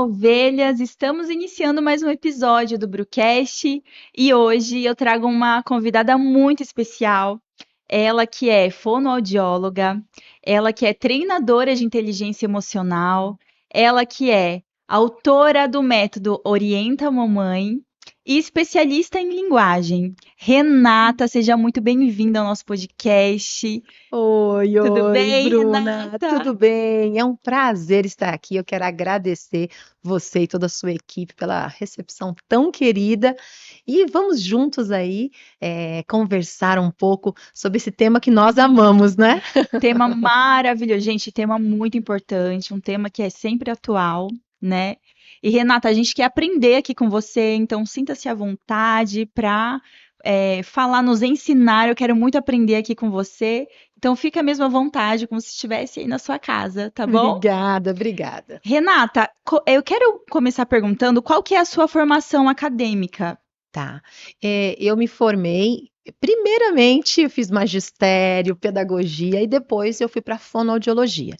ovelhas! Estamos iniciando mais um episódio do Brucast e hoje eu trago uma convidada muito especial. Ela que é fonoaudióloga, ela que é treinadora de inteligência emocional, ela que é autora do método Orienta a Mamãe e especialista em linguagem. Renata, seja muito bem-vinda ao nosso podcast. Oi, Tudo oi, bem, Bruna, Renata? tudo bem? É um prazer estar aqui. Eu quero agradecer você e toda a sua equipe pela recepção tão querida. E vamos juntos aí conversar um pouco sobre esse tema que nós amamos, né? Tema maravilhoso, gente, tema muito importante, um tema que é sempre atual, né? E Renata, a gente quer aprender aqui com você, então sinta-se à vontade para falar, nos ensinar. Eu quero muito aprender aqui com você, então fica mesmo à vontade, como se estivesse aí na sua casa, tá bom? Obrigada, obrigada. Renata, eu quero começar perguntando qual que é a sua formação acadêmica? Tá. Eu me formei, primeiramente, eu fiz magistério, pedagogia e depois eu fui para fonoaudiologia.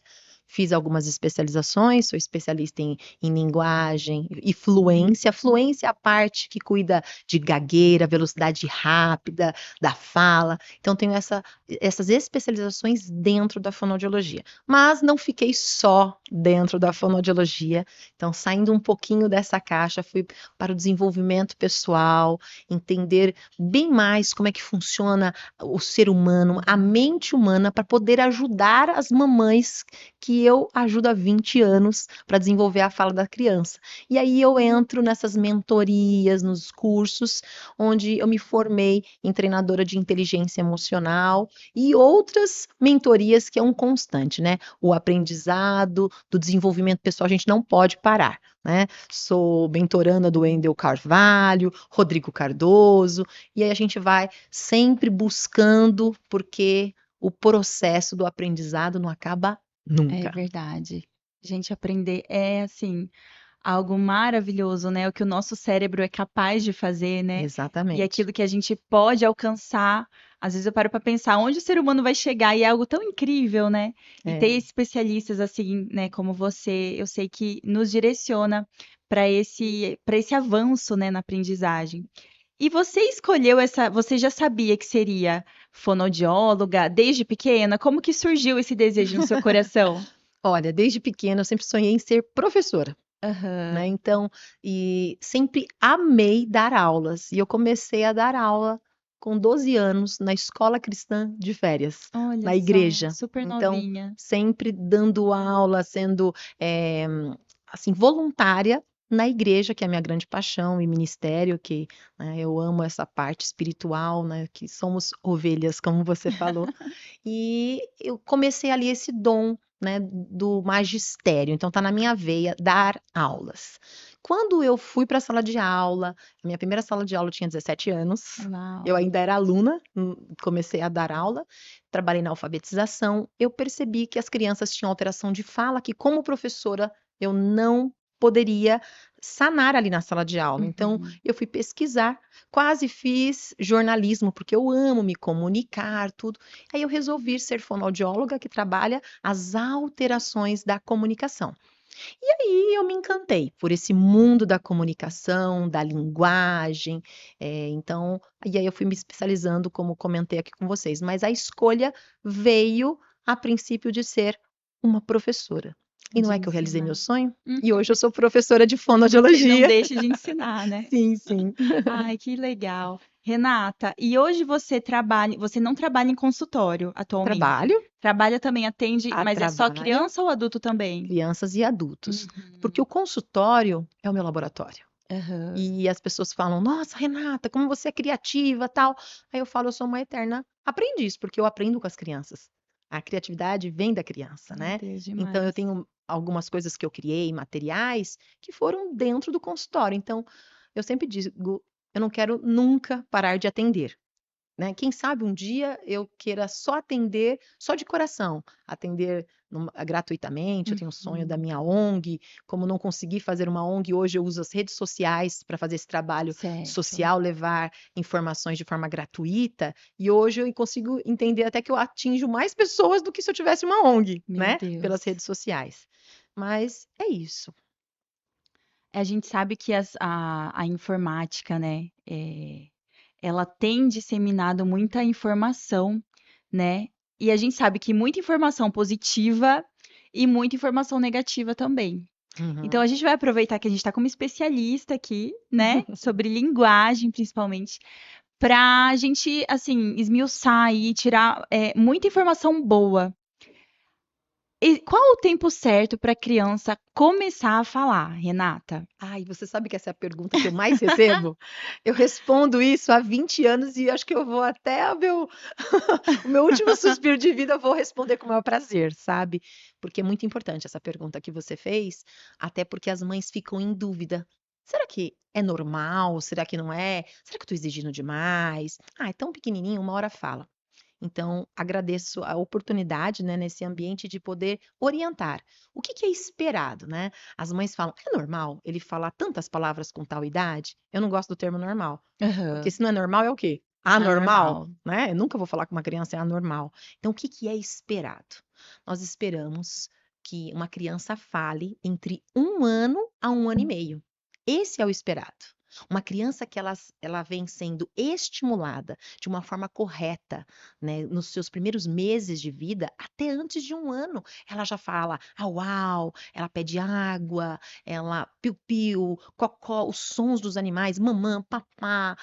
Fiz algumas especializações, sou especialista em linguagem e fluência. Fluência é a parte que cuida de gagueira, velocidade rápida da fala. Então, tenho essas especializações dentro da fonoaudiologia. Mas não fiquei só dentro da fonoaudiologia. Então, saindo um pouquinho dessa caixa, fui para o desenvolvimento pessoal, entender bem mais como é que funciona o ser humano, a mente humana, para poder ajudar as mamães que eu ajudo há 20 anos para desenvolver a fala da criança. E aí eu entro nessas mentorias, nos cursos, onde eu me formei em treinadora de inteligência emocional e outras mentorias que é um constante, né? O aprendizado, do desenvolvimento pessoal, a gente não pode parar, né? Sou mentoranda do Wendel Carvalho, Rodrigo Cardoso, e aí a gente vai sempre buscando, porque o processo do aprendizado não acaba É nunca. verdade. Gente, aprender é assim algo maravilhoso, né? O que o nosso cérebro é capaz de fazer, né? E Exatamente. aquilo que a gente pode alcançar. Às vezes eu paro para pensar onde o ser humano vai chegar e é algo tão incrível, né? E ter É. especialistas assim, né, como você, eu sei que nos direciona para esse avanço, né, na aprendizagem. E você escolheu essa, você já sabia que seria fonoaudióloga desde pequena? Como que surgiu esse desejo no seu coração? Olha, desde pequena eu sempre sonhei em ser professora, né? Aham. Então, e sempre amei dar aulas. E eu comecei a dar aula com 12 anos na escola cristã de férias, Olha na só, igreja. super Então, novinha. sempre dando aula, sendo eh, assim voluntária na igreja, que é a minha grande paixão, e ministério, que né, eu amo essa parte espiritual, né? Que somos ovelhas, como você falou. E eu comecei ali esse dom, né, do magistério. Então tá na minha veia dar aulas. Quando eu fui para a sala de aula, a minha primeira sala de aula eu tinha 17 anos. Eu Uau. ainda era aluna, comecei a dar aula, trabalhei na alfabetização. Eu percebi que as crianças tinham alteração de fala, que como professora eu não poderia sanar ali na sala de aula. Então Uhum. eu fui pesquisar, quase fiz jornalismo, porque eu amo me comunicar, tudo. Aí eu resolvi ser fonoaudióloga que trabalha as alterações da comunicação. E aí eu me encantei por esse mundo da comunicação, da linguagem, então, e aí eu fui me especializando, como comentei aqui com vocês, mas a escolha veio a princípio de ser uma professora. E não De é que eu realizei meu ensinar. sonho? E Uhum. hoje eu sou professora de Você não fonoaudiologia. deixa de ensinar, né? Sim, sim. Ai, que legal. Renata, e hoje você não trabalha em consultório atualmente? Trabalho Trabalha também, atende, mas é só trabalho criança ou adulto também? crianças e adultos, porque o Uhum. consultório é o meu laboratório. Aham. E as pessoas falam: "Nossa, Renata, como você é criativa, tal". Aí eu falo: "Eu sou uma eterna aprendiz", porque eu aprendo com as crianças. A criatividade vem da criança, Meu né. Deus, Então eu demais. tenho algumas coisas que eu criei, materiais, que foram dentro do consultório. Então, eu sempre digo: "Eu não quero nunca parar de atender". Né, quem sabe um dia eu queira só atender, só de coração, atender gratuitamente. Eu tenho um sonho da Uhum. minha ONG, como não consegui fazer uma ONG, hoje eu uso as redes sociais para fazer esse trabalho Certo. social, levar informações de forma gratuita, e hoje eu consigo entender até que eu atinjo mais pessoas do que se eu tivesse uma ONG, Meu né, pelas Deus. redes sociais. Mas é isso. A gente sabe que a informática, né, ela tem disseminado muita informação, né? E a gente sabe que muita informação positiva e muita informação negativa também. Então Uhum. a gente vai aproveitar que a gente está como especialista aqui, né, sobre linguagem principalmente, para a gente assim esmiuçar e tirar muita informação boa. E qual o tempo certo para a criança começar a falar, Renata? Ai, você sabe que essa é a pergunta que eu mais recebo? Eu respondo isso há 20 anos e acho que eu vou até o meu último suspiro de vida, eu vou responder com o maior prazer, sabe? Porque é muito importante essa pergunta que você fez, até porque as mães ficam em dúvida. Será que é normal? Será que não é? Será que eu estou exigindo demais? Ah, é tão pequenininho, uma hora fala. Então, agradeço a oportunidade, né, nesse ambiente de poder orientar. O que que é esperado, né? As mães falam: "É normal ele falar tantas palavras com tal idade?" Eu não gosto do termo normal, porque Aham. se não é normal é o quê? Anormal, Anormal. né? Eu nunca vou falar com uma criança é anormal. Então, o que que é esperado? Nós esperamos que uma criança fale entre 1 ano a 1 ano e meio. Esse é o esperado. Uma criança que ela vem sendo estimulada de uma forma correta, né, nos seus primeiros meses de vida, até antes de 1 ano, ela já fala au au, ela pede água, ela piu-piu, cocó, os sons dos animais, mamã, papá,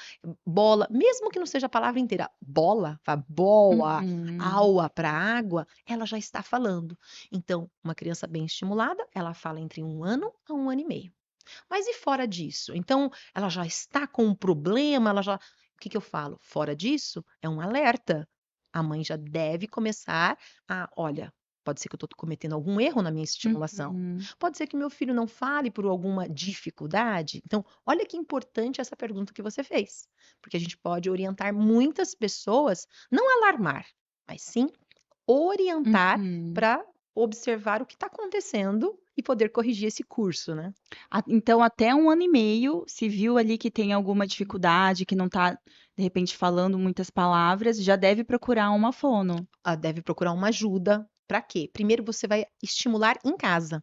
bola, mesmo que não seja a palavra inteira, bola, fala boa, Uhum. aua para água, ela já está falando. Então, uma criança bem estimulada, ela fala entre 1 ano a 1 ano e meio. Mas e fora disso? Então, ela já está com um problema, ela já. O que que eu falo? Fora disso, é um alerta. A mãe já deve começar a, olha, pode ser que eu estou cometendo algum erro na minha estimulação. Uhum. Pode ser que meu filho não fale por alguma dificuldade. Então, olha que importante essa pergunta que você fez, porque a gente pode orientar muitas pessoas, não alarmar, mas sim orientar Uhum. para observar o que está acontecendo e poder corrigir esse curso, né? Então, até 1 ano e meio, se viu ali que tem alguma dificuldade, que não está, de repente, falando muitas palavras, já deve procurar uma fono. Deve procurar uma ajuda. Para quê? Primeiro você vai estimular em casa,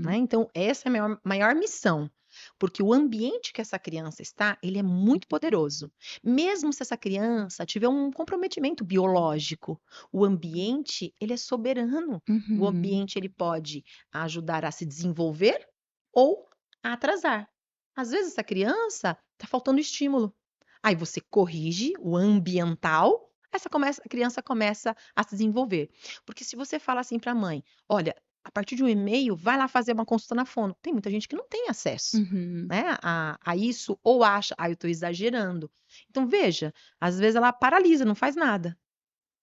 né? Uhum. Então, essa é a maior missão, porque o ambiente que essa criança está, ele é muito poderoso. Mesmo se essa criança tiver um comprometimento biológico, o ambiente, ele é soberano. O Uhum. ambiente, ele pode ajudar a se desenvolver ou a atrasar. Às vezes, essa criança está faltando estímulo. Aí você corrige o ambiental, a criança começa a se desenvolver. Porque se você fala assim para a mãe: "Olha, a partir de um e-mail, vai lá fazer uma consulta na fono", tem muita gente que não tem acesso, Uhum. né, a isso ou acha: "Ah, eu estou exagerando". Então veja, às vezes ela paralisa, não faz nada.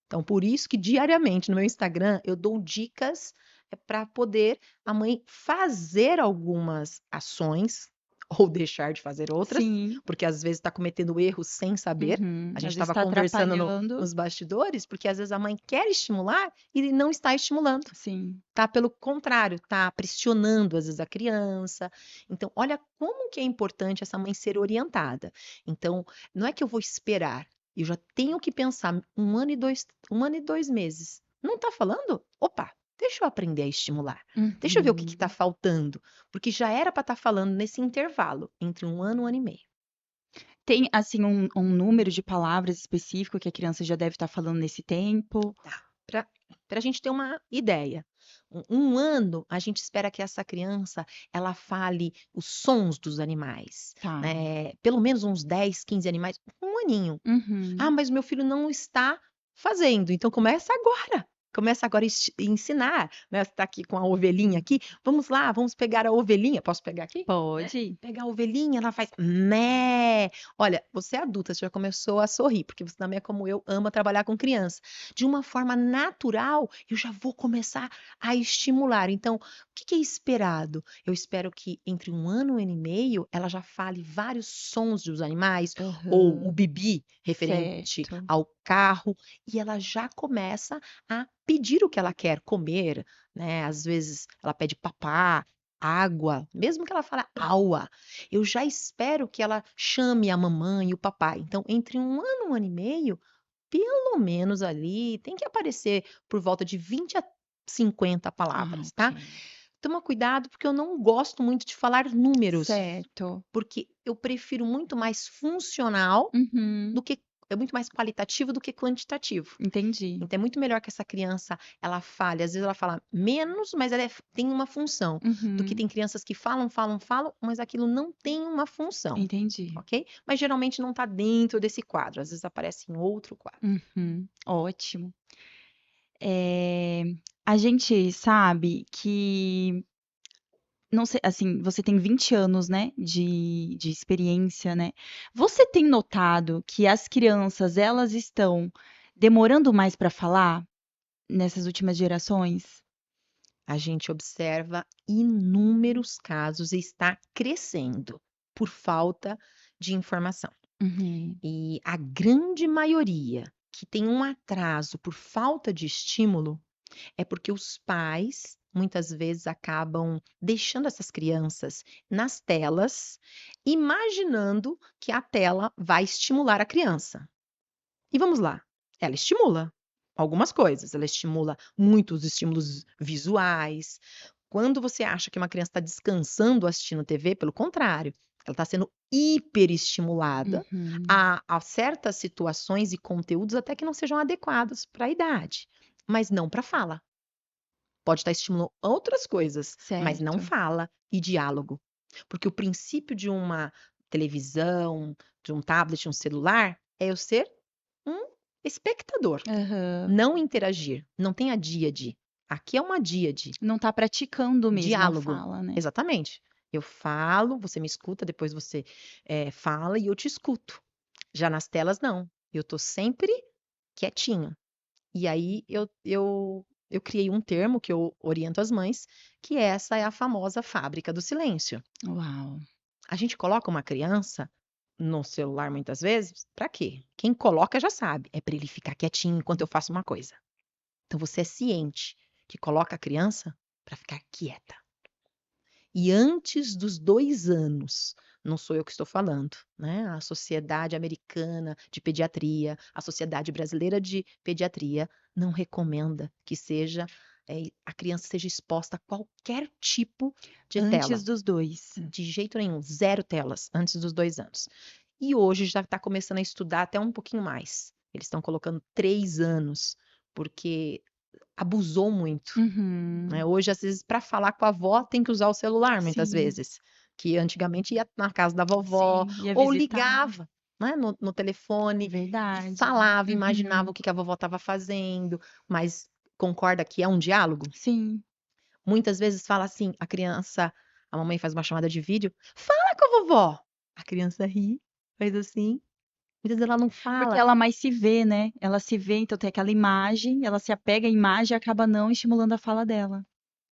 Então por isso que diariamente no meu Instagram eu dou dicas, para poder a mãe fazer algumas ações, ou deixar de fazer outras, Sim. porque às vezes está cometendo erros sem saber. Uhum. A gente Às vezes estava está conversando atrapalhando. nos bastidores, porque às vezes a mãe quer estimular e não está estimulando. Sim. Tá, pelo contrário, tá pressionando às vezes a criança. Então, olha como que é importante essa mãe ser orientada. Então, não é que eu vou esperar, eu já tenho que pensar 1 ano e 2 meses. Não tá falando? Opa, deixa eu aprender a estimular. Deixa eu ver o que que tá Uhum. faltando, porque já era para estar falando nesse intervalo entre 1 ano e 1 ano e meio. Tem, assim, um número de palavras específico que a criança já deve estar falando nesse tempo? Tá, para a gente ter uma ideia. 1 ano, a gente espera que essa criança, ela fale os sons dos animais, Tá. né, pelo menos uns 10, 15 animais, 1 aninho. "Ah, Uhum. mas meu filho não está fazendo", então começa agora a ensinar, né, você tá aqui com a ovelhinha aqui, "Vamos lá, vamos pegar a ovelhinha", posso pegar aqui? Né, Pode. pega a ovelhinha, ela faz "mé". Olha, você é adulta, você já começou a sorrir, porque você também é como eu, ama trabalhar com criança. De uma forma natural, eu já vou começar a estimular. Então, o que que é esperado? Eu espero que entre 1 ano e 1 ano e meio, ela já fale vários sons dos animais, ou o Aham. bibi, referente Certo. ao carro, e ela já começa a pedir o que ela quer comer, né, às vezes ela pede papá, água, mesmo que ela fala aua, eu já espero que ela chame a mamãe e o papai. Então, entre 1 ano e 1 ano e meio, pelo menos ali tem que aparecer por volta de 20 a 50 Ah, palavras, ok. tá. Toma cuidado, porque eu não gosto muito de falar números, Certo. porque eu prefiro muito mais funcional Uhum. do que é muito mais qualitativo do que quantitativo. Entendi. Então é muito melhor que essa criança ela fale, às vezes ela fala menos, mas ela tem uma função, do que Uhum. tem crianças que falam, falam, falam, mas aquilo não tem uma função, Entendi. ok? Mas geralmente não está dentro desse quadro, às vezes aparece em outro quadro. Uhum. Ótimo. Eh, a gente sabe que não sei, assim, você tem 20 anos, né, de experiência, né. Você tem notado que as crianças, elas estão demorando mais para falar nessas últimas gerações? A gente observa inúmeros casos e está crescendo por falta de informação. Uhum. E a grande maioria que tem um atraso por falta de estímulo é porque os pais muitas vezes acabam deixando essas crianças nas telas, imaginando que a tela vai estimular a criança. E vamos lá, ela estimula algumas coisas, ela estimula muitos estímulos visuais. Quando você acha que uma criança está descansando assistindo TV, pelo contrário, ela está sendo hiperestimulada Uhum. a certas situações e conteúdos até que não sejam adequados para a idade, mas não para fala. Pode estar estimulando outras coisas, mas não Certo. fala e diálogo. Porque o princípio de uma televisão, de um tablet, um celular, é eu ser um espectador, Aham. não interagir. Não tem a díade. Aqui é uma díade. Não tá praticando mesmo a Diálogo. fala, né. Exatamente. Eu falo, você me escuta, depois você fala e eu te escuto. Já nas telas, não. Eu tô sempre quietinho. E aí eu criei um termo que eu oriento as mães, que essa é a famosa fábrica do silêncio. Uau. A gente coloca uma criança no celular muitas vezes, para quê? Quem coloca já sabe, é para ele ficar quietinho enquanto eu faço uma coisa. Então você é ciente que coloca a criança para ficar quieta. E antes dos 2 anos, não sou eu que estou falando, né, a Sociedade Americana de Pediatria, a Sociedade Brasileira de Pediatria não recomenda que seja, a criança seja exposta a qualquer tipo de Antes tela. dos 2. De jeito nenhum, 0 telas antes dos 2 anos. E hoje já está começando a estudar até um pouquinho mais. Eles estão colocando 3 anos, porque abusou muito, Uhum. né. Hoje, às vezes, para falar com a avó tem que usar o celular, muitas Sim, vezes, que antigamente ia na casa da vovó sim. Ia ou visitar. ligava, né, no telefone e Verdade. falava, imaginava Uhum. o que que a vovó estava fazendo, mas concorda que é um diálogo? Sim. Muitas vezes fala assim, a mamãe faz uma chamada de vídeo: "Fala com a vovó". A criança ri, faz assim, muitas vezes ela não Porque fala, ela mais se vê, né, ela se vê, então tem aquela imagem, ela se apega à imagem e acaba não estimulando a fala dela.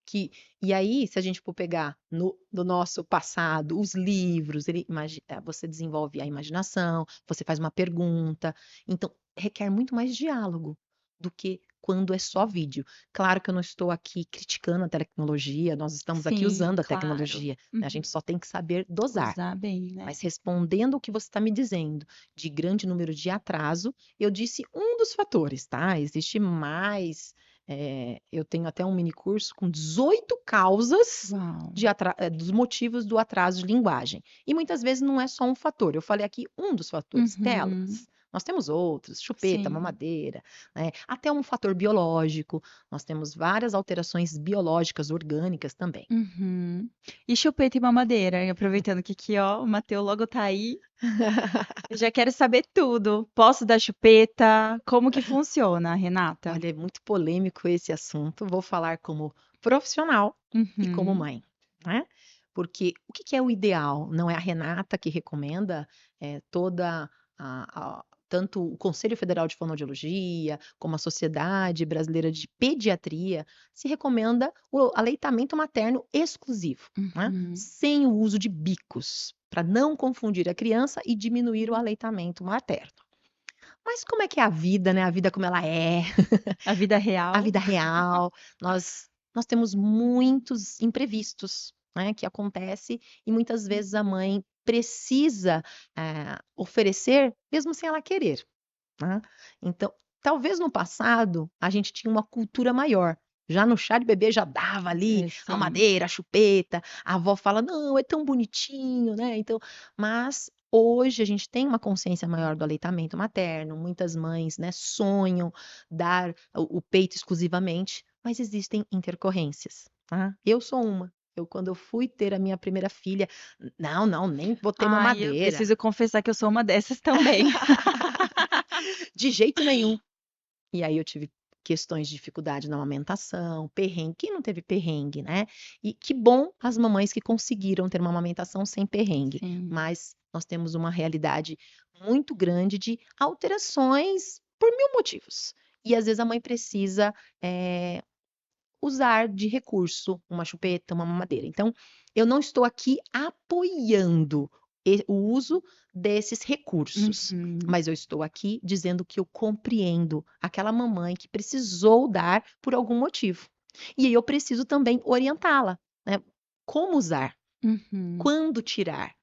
que e aí, se a gente for pegar no nosso passado, os livros, você desenvolve a imaginação, você faz uma pergunta, então requer muito mais diálogo do que quando é só vídeo. Claro que eu não estou aqui criticando a tecnologia, nós estamos aqui Sim, usando a claro. tecnologia, né, a Uhum. gente só tem que saber dosar. Usar bem, né. Mas respondendo o que você está me dizendo, de grande número de atraso, eu disse um dos fatores, tá? Existe mais, eu tenho até um mini curso com 18 causas Uau. dos motivos do atraso de linguagem. E muitas vezes não é só um fator, eu falei aqui um dos fatores, Uhum. telas. Nós temos outros, chupeta, Sim. mamadeira, né? Até um fator biológico, nós temos várias alterações biológicas, orgânicas também. Uhum. E chupeta e mamadeira? E aproveitando que aqui, ó, o Mateu logo tá aí, eu já quero saber tudo. Posso dar chupeta? Como que funciona, Renata? Olha, é muito polêmico esse assunto. Vou falar como profissional e como Uhum. mãe, né? Porque o que que é o ideal? Não é a Renata que recomenda, toda tanto o Conselho Federal de Fonoaudiologia, como a Sociedade Brasileira de Pediatria, se recomenda o aleitamento materno exclusivo, né? Uhum. Sem o uso de bicos, para não confundir a criança e diminuir o aleitamento materno. Mas como é que é a vida, né? A vida como ela é, A vida a real? vida real, nós temos muitos imprevistos, né, que acontece e muitas vezes a mãe precisa, oferecer mesmo sem ela querer, né. Então, talvez no passado a gente tinha uma cultura maior, Já no chá de bebê já dava ali É, a sim. madeira, a chupeta. A avó fala, não, é tão bonitinho, né? Então, mas hoje a gente tem uma consciência maior do aleitamento materno. Muitas mães, né, sonham dar o peito exclusivamente, mas existem intercorrências, tá? Eu sou uma. Quando eu fui ter a minha primeira filha, não, não, nem botei Ai, eu mamadeira. preciso confessar que eu sou uma dessas também. De jeito nenhum. E aí eu tive questões de dificuldade na amamentação, perrengue. Quem não teve perrengue, né? E que bom as mamães que conseguiram ter uma amamentação sem perrengue. Sim. Mas nós temos uma realidade muito grande de alterações por mil motivos. E às vezes a mãe precisa usar de recurso uma chupeta, uma mamadeira. Então, eu não estou aqui apoiando o uso desses recursos, Uhum. mas eu estou aqui dizendo que eu compreendo aquela mamãe que precisou dar por algum motivo. E aí eu preciso também orientá-la, né? Como usar, Uhum. quando tirar,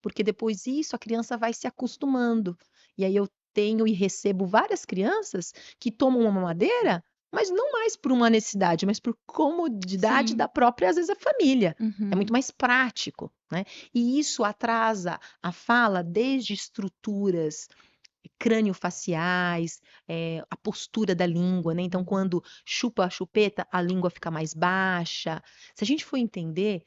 porque depois disso a criança vai se acostumando. E aí eu tenho e recebo várias crianças que tomam uma mamadeira, mas não mais por uma necessidade, mas por comodidade da Sim. própria, às vezes, a família. É muito Uhum. mais prático, né? E isso atrasa a fala desde estruturas crâniofaciais, a postura da língua, né? Então, quando chupa a chupeta, a língua fica mais baixa. Se a gente for entender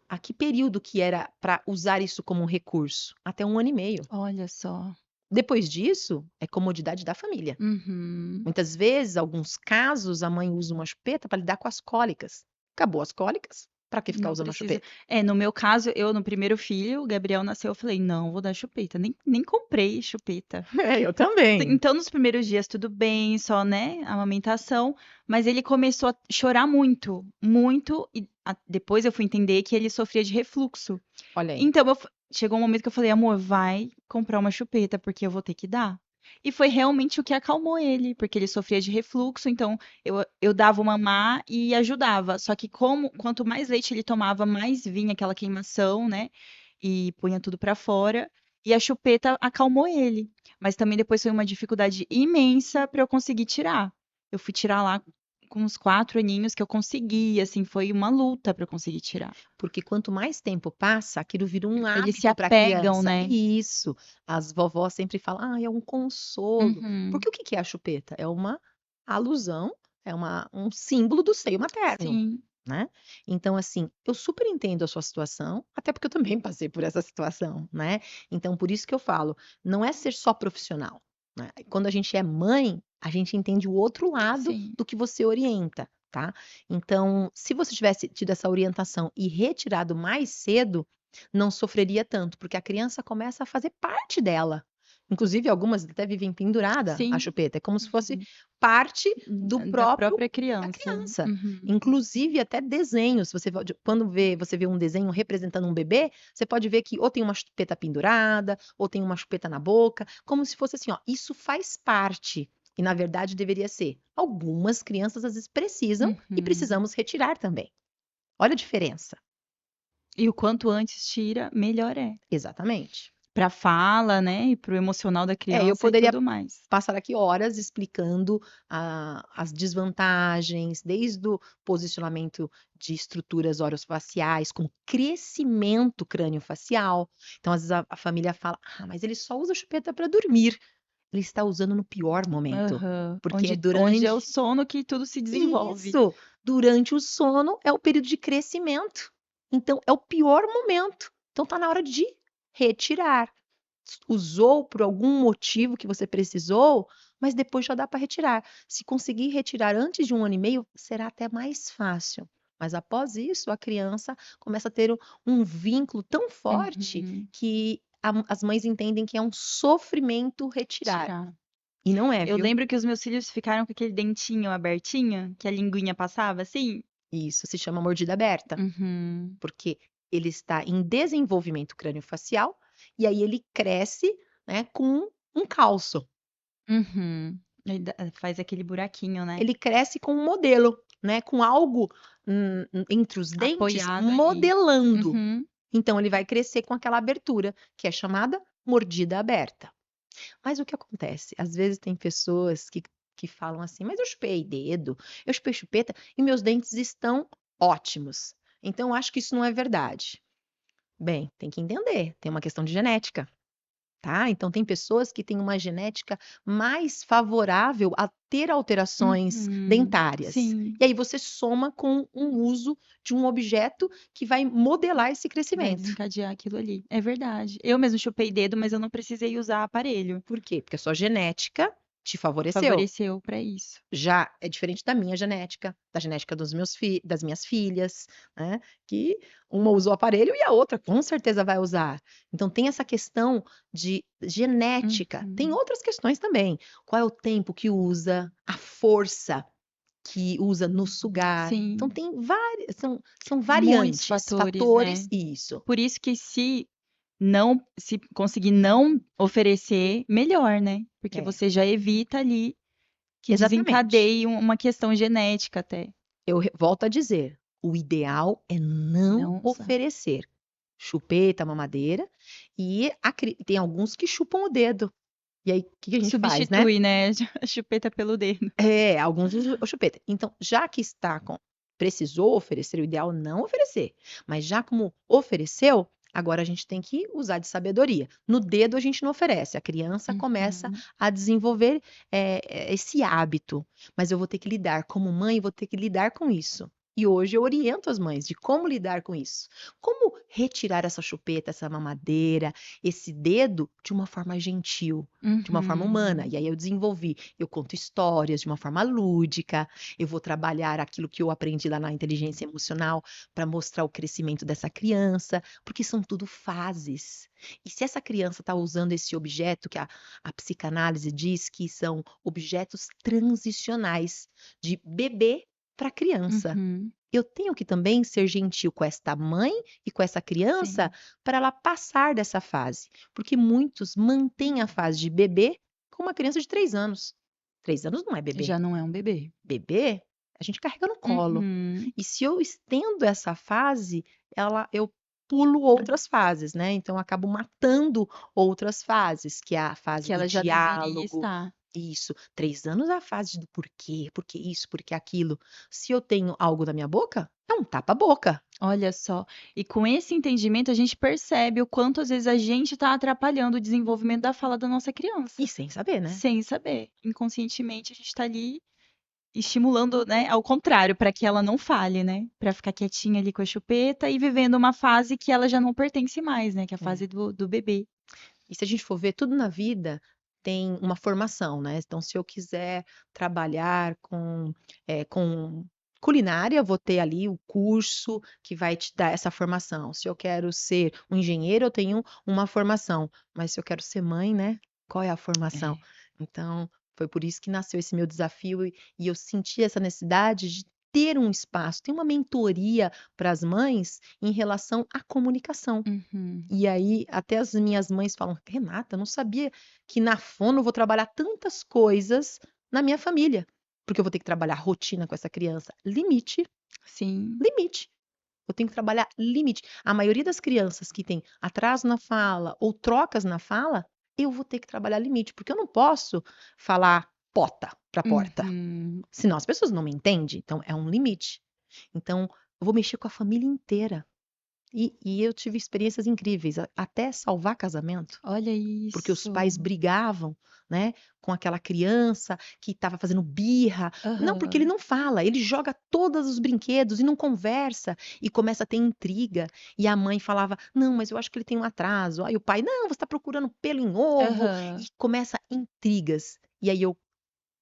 a que período que era para usar isso como um recurso? Até 1 ano e meio. Olha só. Depois disso, é comodidade da família. Uhum. Muitas vezes, alguns casos, a mãe usa uma chupeta para lidar com as cólicas. Acabou as cólicas, para que ficar Não usando a precisa. chupeta? É, no meu caso, eu no primeiro filho, o Gabriel nasceu, eu falei, não, vou dar chupeta. Nem comprei chupeta. Eu também. Então, nos primeiros dias, tudo bem, só, né, amamentação, mas ele começou a chorar muito, muito, e depois eu fui entender que ele sofria de refluxo. Olha aí. Então, chegou um momento que eu falei, amor, vai comprar uma chupeta, porque eu vou ter que dar. E foi realmente o que acalmou ele, porque ele sofria de refluxo, então eu dava o mamar e ajudava. Só que quanto mais leite ele tomava, mais vinha aquela queimação, né? E punha tudo pra fora. E a chupeta acalmou ele. Mas também depois foi uma dificuldade imensa para eu conseguir tirar. Eu fui tirar lá com uns 4 aninhos que eu consegui, assim, foi uma luta para eu conseguir tirar. Porque quanto mais tempo passa, aquilo vira um Eles se hábito para a apegam, criança. né? Isso. As vovós sempre falam, é um consolo. Uhum. Porque o que que é a chupeta? É uma alusão, um símbolo do seio materno, Sim. né? Então, assim, eu super entendo a sua situação, até porque eu também passei por essa situação, né? Então, por isso que eu falo, não é ser só profissional, né? Quando a gente é mãe, a gente entende o outro lado Sim. do que você orienta, tá? Então, se você tivesse tido essa orientação e retirado mais cedo, não sofreria tanto, porque a criança começa a fazer parte dela. Inclusive, algumas até vivem pendurada a Sim. chupeta, é como se fosse Uhum. parte do Da próprio própria da criança. criança. Uhum. Inclusive até desenhos, quando você vê um desenho representando um bebê, você pode ver que ou tem uma chupeta pendurada, ou tem uma chupeta na boca, como se fosse assim, ó, isso faz parte. E na verdade deveria ser. Algumas crianças às vezes precisam e Uhum. precisamos retirar também. Olha a diferença. E o quanto antes tira, melhor é. Exatamente. Pra fala, né, e para o emocional da Eu criança e poderia tudo mais. passar aqui horas explicando as desvantagens, desde o posicionamento de estruturas orofaciais, com crescimento crâniofacial. Então, às vezes, a família fala: ah, mas ele só usa chupeta para dormir. Ele está usando no pior momento, Aham. porque é Onde é o durante sono que tudo se desenvolve. isso, durante o sono é o período de crescimento. Então, é o pior momento. Então, está na hora de retirar. Usou por algum motivo que você precisou, mas depois já dá para retirar. Se conseguir retirar antes de 1 ano e meio, será até mais fácil. Mas após isso, a criança começa a ter um vínculo tão forte Uhum. que as mães entendem que é um sofrimento retirar. Tirar. E não é, Eu viu? lembro que os meus filhos ficaram com aquele dentinho abertinho, que a linguinha passava assim. Isso se chama mordida aberta, Uhum. porque ele está em desenvolvimento crâniofacial e aí ele cresce, né, com um calço. Uhum. Aí faz aquele buraquinho, né? Ele cresce com um modelo, né, com algo entre os dentes Apoiado ali. modelando. Uhum. Então ele vai crescer com aquela abertura, que é chamada mordida aberta. Mas o que acontece? Às vezes tem pessoas que que falam assim: "Mas eu chupei dedo, eu chupei chupeta e meus dentes estão ótimos, então eu acho que isso não é verdade". Bem, tem que entender, tem uma questão de genética, tá? Então tem pessoas que têm uma genética mais favorável a ter alterações dentárias. Sim, E aí você soma com um uso de um objeto que vai modelar esse que vai crescimento. desencadear aquilo ali. É verdade. Eu mesmo chupei dedo, mas eu não precisei usar aparelho. Por quê? Porque a sua genética te favoreceu. Favoreceu para isso. Já é diferente da minha genética, da genética das minhas filhas, né, que uma usou o aparelho e a outra com certeza vai usar. Então tem essa questão de genética. Tem Uhum. outras questões também. Qual é o tempo que usa, a força que usa no sugar. Então Sim, tem várias são muitos variantes, fatores, fatores né. isso. Por isso que se conseguir não oferecer, melhor, né, porque É, você já evita ali que exatamente. desencadeie uma questão genética até. Volto a dizer, o ideal é não Não usar. oferecer chupeta, mamadeira, e tem alguns que chupam o dedo. E aí, o que que a gente faz, né? Substitui, né, a chupeta pelo dedo. É, alguns usam o chupeta. Então, já que precisou oferecer, o ideal é não oferecer. Mas já como ofereceu, agora a gente tem que usar de sabedoria. No dedo a gente não oferece, a criança começa Uhum. a desenvolver esse hábito. Mas eu vou ter que lidar, como mãe, vou ter que lidar com isso. E hoje eu oriento as mães de como lidar com isso. Como retirar essa chupeta, essa mamadeira, esse dedo de uma forma gentil, de uma forma humana. Uhum. E aí eu conto histórias de uma forma lúdica, eu vou trabalhar aquilo que eu aprendi lá na inteligência emocional para mostrar o crescimento dessa criança, porque são tudo fases. E se essa criança está usando esse objeto, que a psicanálise diz que são objetos transicionais, de bebê para criança. Uhum. Eu tenho que também ser gentil com esta mãe e com essa criança Sim. para ela passar dessa fase, porque muitos mantêm a fase de bebê com uma criança de 3 anos. 3 anos não é bebê. Já não é um bebê. Bebê, a gente carrega no colo. Uhum. E se eu estendo essa fase, eu pulo outras fases, né? Então eu acabo matando outras fases, que é a fase Que do ela já deveria diálogo. estar. Isso, 3 anos é a fase do porquê, por que isso, por que aquilo. Se eu tenho algo na minha boca, é um tapa-boca. Olha só, e com esse entendimento a gente percebe o quanto às vezes a gente está atrapalhando o desenvolvimento da fala da nossa E criança, sem saber, né? sem saber. Inconscientemente a gente está ali estimulando, né, ao contrário, para que ela não fale, né? Para ficar quietinha ali com a chupeta e vivendo uma fase que ela já não pertence mais, né? Que é a É. fase do bebê. E se a gente for ver, tudo na vida tem uma formação, né? Então, se eu quiser trabalhar com culinária, vou ter ali o curso que vai te dar essa formação. Se eu quero ser um engenheiro, eu tenho uma formação. Mas se eu quero ser mãe, né? Qual é a formação? É. Então, foi por isso que nasceu esse meu desafio e eu senti essa necessidade de ter um espaço, ter uma mentoria para as mães em relação à comunicação. Uhum. E aí, até as minhas mães falam: "Renata, eu não sabia que na fono eu vou trabalhar tantas coisas na minha família, porque eu vou ter que trabalhar rotina com essa criança". Limite, Sim. limite. Eu tenho que trabalhar limite. A maioria das crianças que tem atraso na fala ou trocas na fala, eu vou ter que trabalhar limite, porque eu não posso falar "pota" pra porta, Uhum. senão as pessoas não me entendem, então é um limite. Então, eu vou mexer com a família inteira. E eu tive experiências incríveis, até salvar casamento, Olha porque os isso. pais brigavam, né, com aquela criança que estava fazendo birra. Não, porque ele Aham. não fala, ele joga todos os brinquedos e não conversa, e começa a ter intriga. E a mãe falava: "Não, mas eu acho que ele tem um atraso". Aí o pai: "Não, você está procurando pelo em ovo". E Aham. começa intrigas. E aí eu,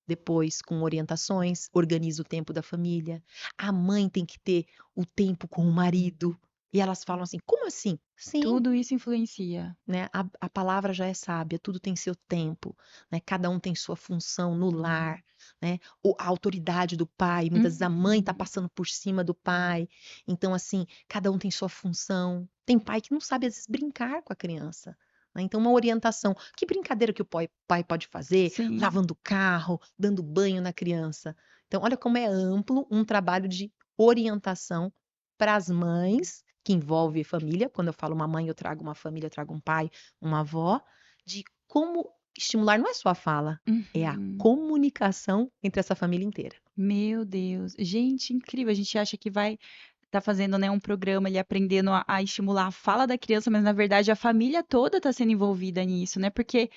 depois, com orientações, organizo o tempo da família. A mãe tem que ter o tempo com o marido. E elas falam assim: "Como assim?". Sim, Tudo isso influencia. né, a palavra já é sábia, tudo tem seu tempo, né, cada um tem sua função no lar, né, a autoridade do pai, muitas vezes a mãe está Uhum. passando por cima do pai, então assim, cada um tem sua função. Tem pai que não sabe às vezes brincar com a criança, né, então uma orientação, que brincadeira que o pai pode fazer, Sim. lavando o carro, dando banho na criança. Então olha como é amplo um trabalho de orientação para as mães, que envolve família, quando eu falo uma mãe, eu trago uma família, eu trago um pai, uma avó, de como estimular não é só a fala, é a Uhum. comunicação entre essa família inteira. Meu Deus. Gente, incrível. A gente acha que vai estar fazendo, né, um programa ali, aprendendo a estimular a fala da criança, mas na verdade a família toda está sendo envolvida nisso, né? Porque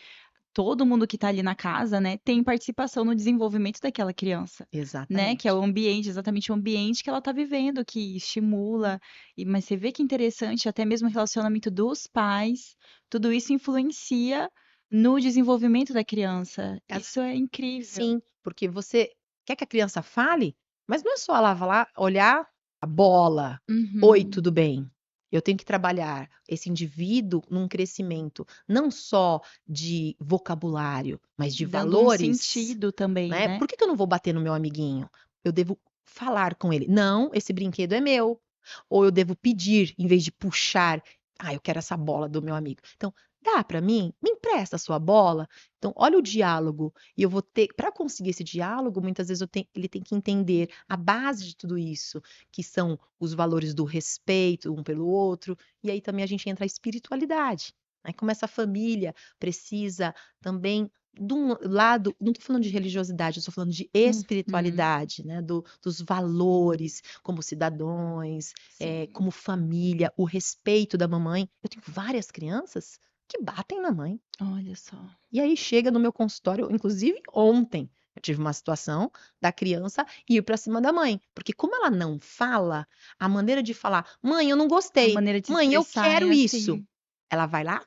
todo mundo que está ali na casa, né, tem participação no desenvolvimento daquela criança, né? Que é o Exatamente. ambiente, exatamente o ambiente que ela está vivendo, que estimula. Mas você vê que interessante, até mesmo o relacionamento dos pais, tudo isso influencia no desenvolvimento da criança. Isso é incrível. Sim, porque você quer que a criança fale, mas não é só ela lá olhar a bola. Oi, Uhum. tudo bem? Eu tenho que trabalhar esse indivíduo num crescimento não só de vocabulário, mas de Dando um valores, sentido também, né? né? Por que que eu não vou bater no meu amiguinho? Eu devo falar com ele. Não, esse brinquedo é meu. Ou eu devo pedir em vez de puxar. Ah, eu quero essa bola do meu amigo. Então, dá para mim? Me empresta a sua bola. Então, olha o diálogo. E eu vou ter, para conseguir esse diálogo, muitas vezes ele tem que entender a base de tudo isso, que são os valores do respeito um pelo outro. E aí também a gente entra a espiritualidade. Aí, como essa família precisa também de um lado, não estou falando de religiosidade, eu estou falando de Uhum. espiritualidade, né? Dos valores como cidadãos, Sim. como família, o respeito da mamãe. Eu tenho várias crianças que batem na mãe. Olha só. E aí chega no meu consultório, inclusive ontem, eu tive uma situação da criança ir para cima da mãe, porque como ela não fala, a maneira de falar, mãe, eu não A gostei, maneira de se mãe, eu expressar quero é isso. assim. Ela vai lá,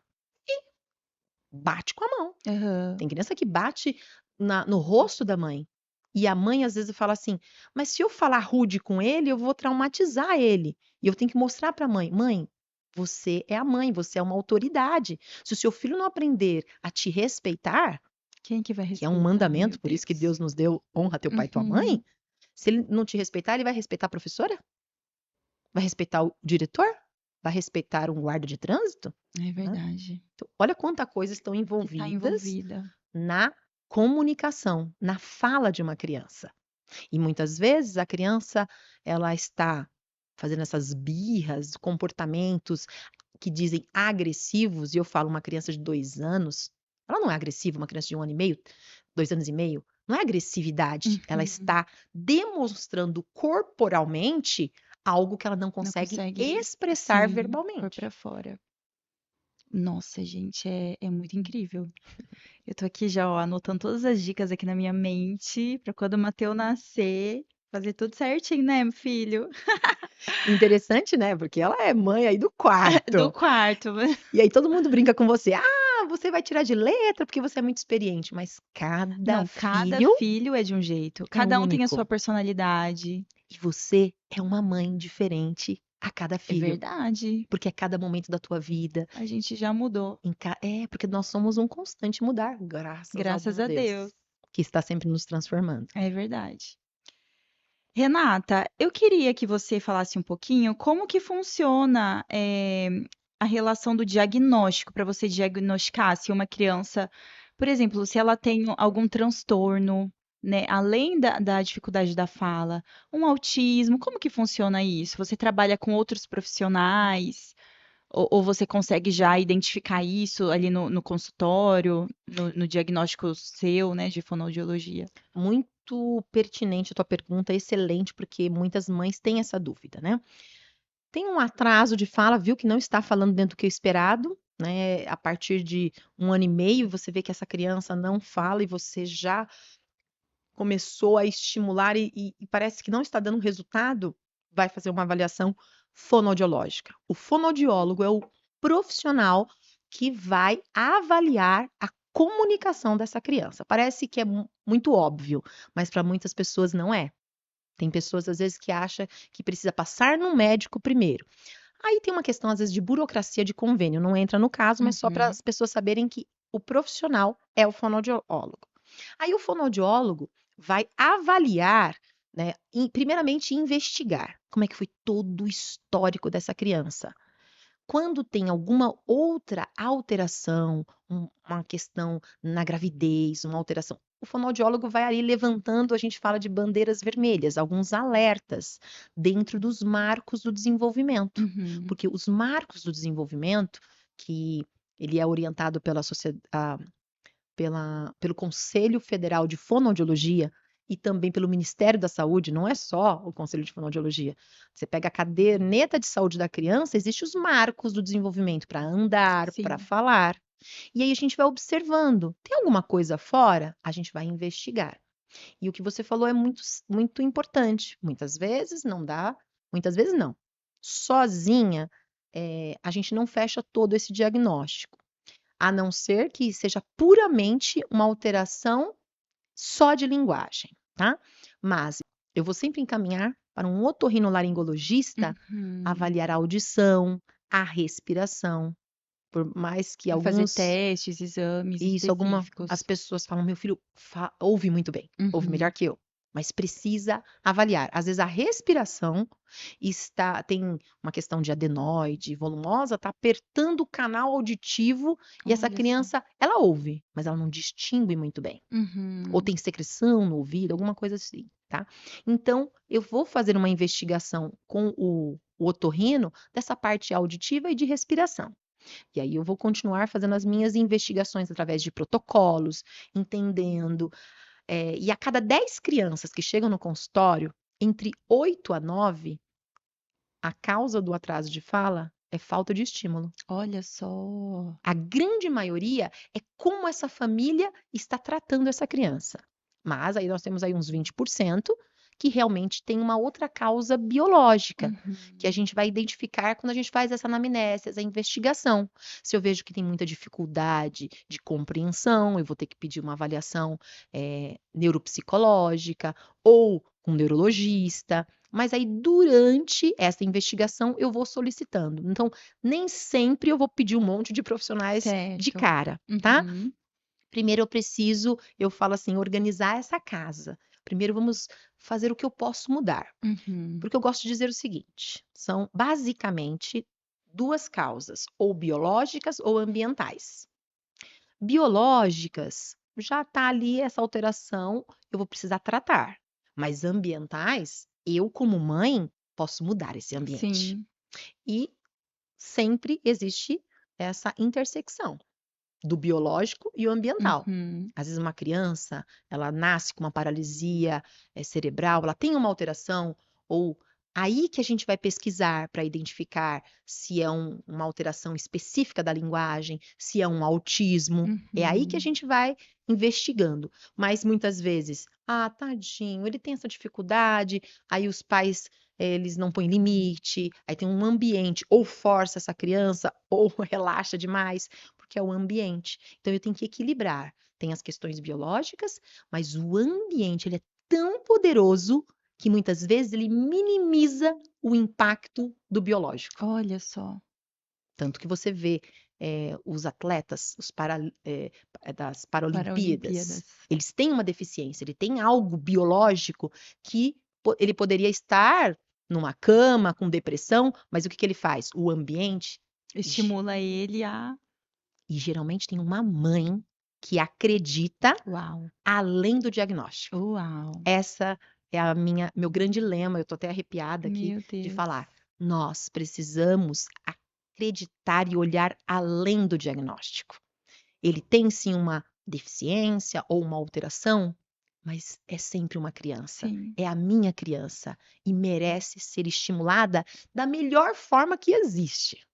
bate com a mão. Aham. Tem criança que bate no rosto da mãe. E a mãe às vezes fala assim: "Mas se eu falar rude com ele, eu vou traumatizar ele". E eu tenho que mostrar para a mãe: "Mãe, você é a mãe, você é uma autoridade. Se o seu filho não aprender a te respeitar, Quem que vai que é um respeitar, meu mandamento, por isso que Deus? Deus nos deu honra teu pai e tua mãe, Uhum. se ele não te respeitar, ele vai respeitar a professora? Vai respeitar o diretor? Vai respeitar um guarda de trânsito?", É né. verdade. Então, olha quanta coisa estão Que tá envolvidas envolvida. na comunicação, na fala de uma criança. E muitas vezes a criança, ela está fazendo essas birras, comportamentos que dizem agressivos, e eu falo uma criança de 2 anos, ela não é agressiva, uma criança de 1 ano e meio, 2 anos e meio, não é agressividade, ela Uhum. está demonstrando corporalmente algo que ela não Não consegue consegue, expressar sim, pôr verbalmente. pra fora. Nossa, gente, é muito incrível. Eu tô aqui já, ó, anotando todas as dicas aqui na minha mente pra quando o Mateu nascer, fazer tudo certinho, né, meu filho? Interessante, né, porque ela é mãe aí do Do quarto. quarto. E aí todo mundo brinca com você: "Ah, você vai tirar de letra porque você é muito experiente", mas cada Não, cada filho filho é de um jeito, é cada um tem a único sua personalidade. e você é uma mãe diferente a cada É filho, verdade, porque é cada momento da tua vida, a gente já mudou, porque nós somos um constante mudar, graças ao graças bom a Deus, Deus. que está sempre nos transformando. É verdade. Renata, eu queria que você falasse um pouquinho como que funciona, a relação do diagnóstico, para você diagnosticar se uma criança, por exemplo, se ela tem algum transtorno, né, além da dificuldade da fala, um autismo, como que funciona isso? Você trabalha com outros profissionais? Ou você consegue já identificar isso ali no consultório, no diagnóstico seu, né, de fonoaudiologia? Muito pertinente a tua pergunta, excelente, porque muitas mães têm essa dúvida, né. Tem um atraso de fala, viu que não está falando dentro do que é esperado, né, a partir de 1 ano e meio, você vê que essa criança não fala e você já começou a estimular e parece que não está dando resultado, vai fazer uma avaliação fonoaudiológica. O fonoaudiólogo é o profissional que vai avaliar a comunicação dessa criança. Parece que é muito óbvio, mas para muitas pessoas não é. Tem pessoas, às vezes, que acham que precisa passar no médico primeiro. Aí tem uma questão, às vezes, de burocracia de convênio, não entra no caso, mas só para Uhum, as pessoas saberem que o profissional é o fonoaudiólogo. Aí o fonoaudiólogo vai avaliar, né, primeiramente investigar como é que foi todo o histórico dessa criança. Quando tem alguma outra alteração, uma questão na gravidez, uma alteração, o fonoaudiólogo vai ali levantando, a gente fala de bandeiras vermelhas, alguns alertas dentro dos marcos do desenvolvimento. uhum. Porque os marcos do desenvolvimento, que ele é orientado pelo Conselho Federal de Fonoaudiologia e também pelo Ministério da Saúde, não é só o Conselho de Fonoaudiologia. Você pega a caderneta de saúde da criança, existem os marcos do desenvolvimento para andar, para Sim. falar. E aí a gente vai observando. Tem alguma coisa fora? A gente vai investigar. E o que você falou é muito importante. Muitas vezes não dá, muitas vezes não. Sozinha, a gente não fecha todo esse diagnóstico, a não ser que seja puramente uma alteração só de linguagem, tá? Mas eu vou sempre encaminhar para um otorrinolaringologista Uhum. avaliar a audição, a respiração, por mais que Vai fazer alguns testes, exames isso, as específicos. pessoas falam: "Meu filho ouve muito bem, ouve Uhum. melhor que eu", mas precisa avaliar. Às vezes a respiração tem uma questão de adenoide volumosa, está apertando o canal auditivo e essa Olha só. criança, ela ouve, mas ela não distingue muito bem. Ou Uhum. tem secreção no ouvido, alguma coisa assim, tá. Então, eu vou fazer uma investigação com o otorrino dessa parte auditiva e de respiração. E aí eu vou continuar fazendo as minhas investigações através de protocolos, entendendo. E a cada 10 crianças que chegam no consultório, entre 8 a 9, a causa do atraso de fala é falta de estímulo. Olha só. A grande maioria é como essa família está tratando essa criança. Mas aí nós temos aí uns 20% que realmente tem uma outra causa biológica, que a Uhum. gente vai identificar quando a gente faz essa anamnese, essa investigação. Se eu vejo que tem muita dificuldade de compreensão, eu vou ter que pedir uma avaliação, neuropsicológica ou com um neurologista, mas aí durante essa investigação eu vou solicitando. Então, nem sempre eu vou pedir um monte de profissionais de Certo. cara, tá? Uhum. Primeiro eu falo assim, organizar essa casa. Primeiro vamos fazer o que eu posso mudar. Uhum. Porque eu gosto de dizer o seguinte: são basicamente duas causas, ou biológicas ou ambientais. Biológicas, já está ali essa alteração, eu vou precisar tratar. Mas ambientais, eu como mãe posso mudar esse ambiente. Sim. E sempre existe essa intersecção do biológico e o ambiental. Uhum. Às vezes uma criança, ela nasce com uma paralisia, cerebral, ela tem uma alteração ou aí que a gente vai pesquisar para identificar se é uma alteração específica da linguagem, se é um autismo, é aí que a Uhum. gente vai investigando. Mas muitas vezes, ah, tadinho, ele tem essa dificuldade, aí os pais eles não põem limite, aí tem um ambiente, ou força essa criança, ou relaxa demais, porque é o ambiente. Então eu tenho que equilibrar. Tem as questões biológicas, mas o ambiente ele é tão poderoso que muitas vezes ele minimiza o impacto do biológico. Olha só. Tanto que você vê os atletas, das Paralimpíadas, Paralimpíadas. eles têm uma deficiência, ele tem algo biológico que ele poderia estar numa cama com depressão, mas o que ele faz? O ambiente Estimula ele a e geralmente tem uma mãe que acredita uau, além do diagnóstico. uau, Essa é a meu grande lema, eu tô até arrepiada aqui meu de Deus. falar. Nós precisamos acreditar e olhar além do diagnóstico. Ele tem sim uma deficiência ou uma alteração, mas é sempre uma criança. Sim. É a minha criança e merece ser estimulada da melhor forma que existe.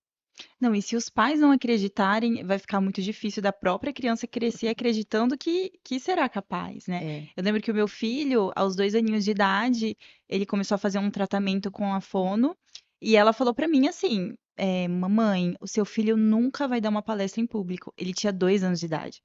Não, e se os pais não acreditarem, vai ficar muito difícil da própria criança crescer acreditando que será capaz, né? É, Eu lembro que o meu filho, aos 2 aninhos de idade, ele começou a fazer um tratamento com a fono e ela falou pra mim assim, mamãe, o seu filho nunca vai dar uma palestra em público. Ele tinha 2 anos de idade.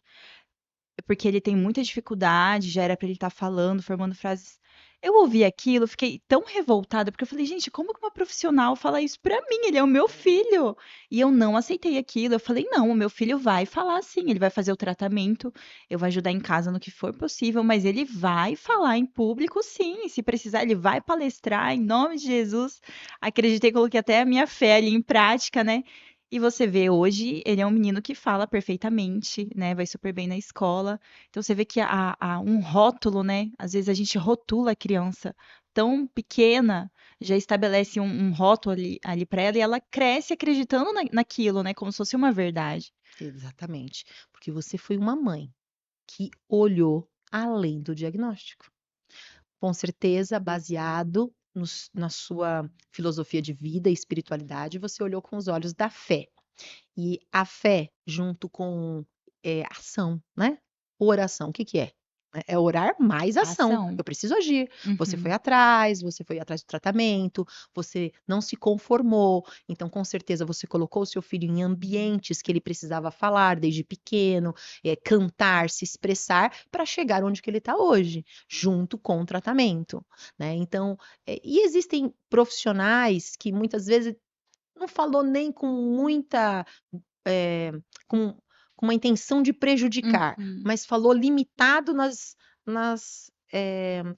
Porque ele tem muita dificuldade, já era pra ele estar falando, formando frases. Eu ouvi aquilo, fiquei tão revoltada, porque eu falei: "Gente, como que uma profissional fala isso pra mim? Ele é o meu filho". E eu não aceitei aquilo, eu falei: "Não, o meu filho vai falar sim, ele vai fazer o tratamento, eu vou ajudar em casa no que for possível, mas ele vai falar em público sim, se precisar ele vai palestrar em nome de Jesus". Acreditei, coloquei até a minha fé ali em prática, né. E você vê hoje, ele é um menino que fala perfeitamente, né, vai super bem na escola. Então você vê que há um rótulo, né, às vezes a gente rotula a criança tão pequena, já estabelece um rótulo ali para ela e ela cresce acreditando naquilo, né, como se fosse uma verdade. exatamente. Porque você foi uma mãe. que olhou além do diagnóstico. Com certeza, baseado na sua filosofia de vida e espiritualidade, você olhou com os olhos da fé. E a fé, junto com ação, né? Oração, o que que é? É orar mais ação. Ação. Eu preciso agir. Você Uhum. foi atrás do tratamento, você não se conformou. Então, com certeza, você colocou o seu filho em ambientes que ele precisava falar desde pequeno, cantar, se expressar, para chegar onde que ele está hoje, junto com o tratamento, né? Então, e existem profissionais que muitas vezes não falou nem com muita eh, com com uma intenção de prejudicar, Uhum. mas falou limitado nas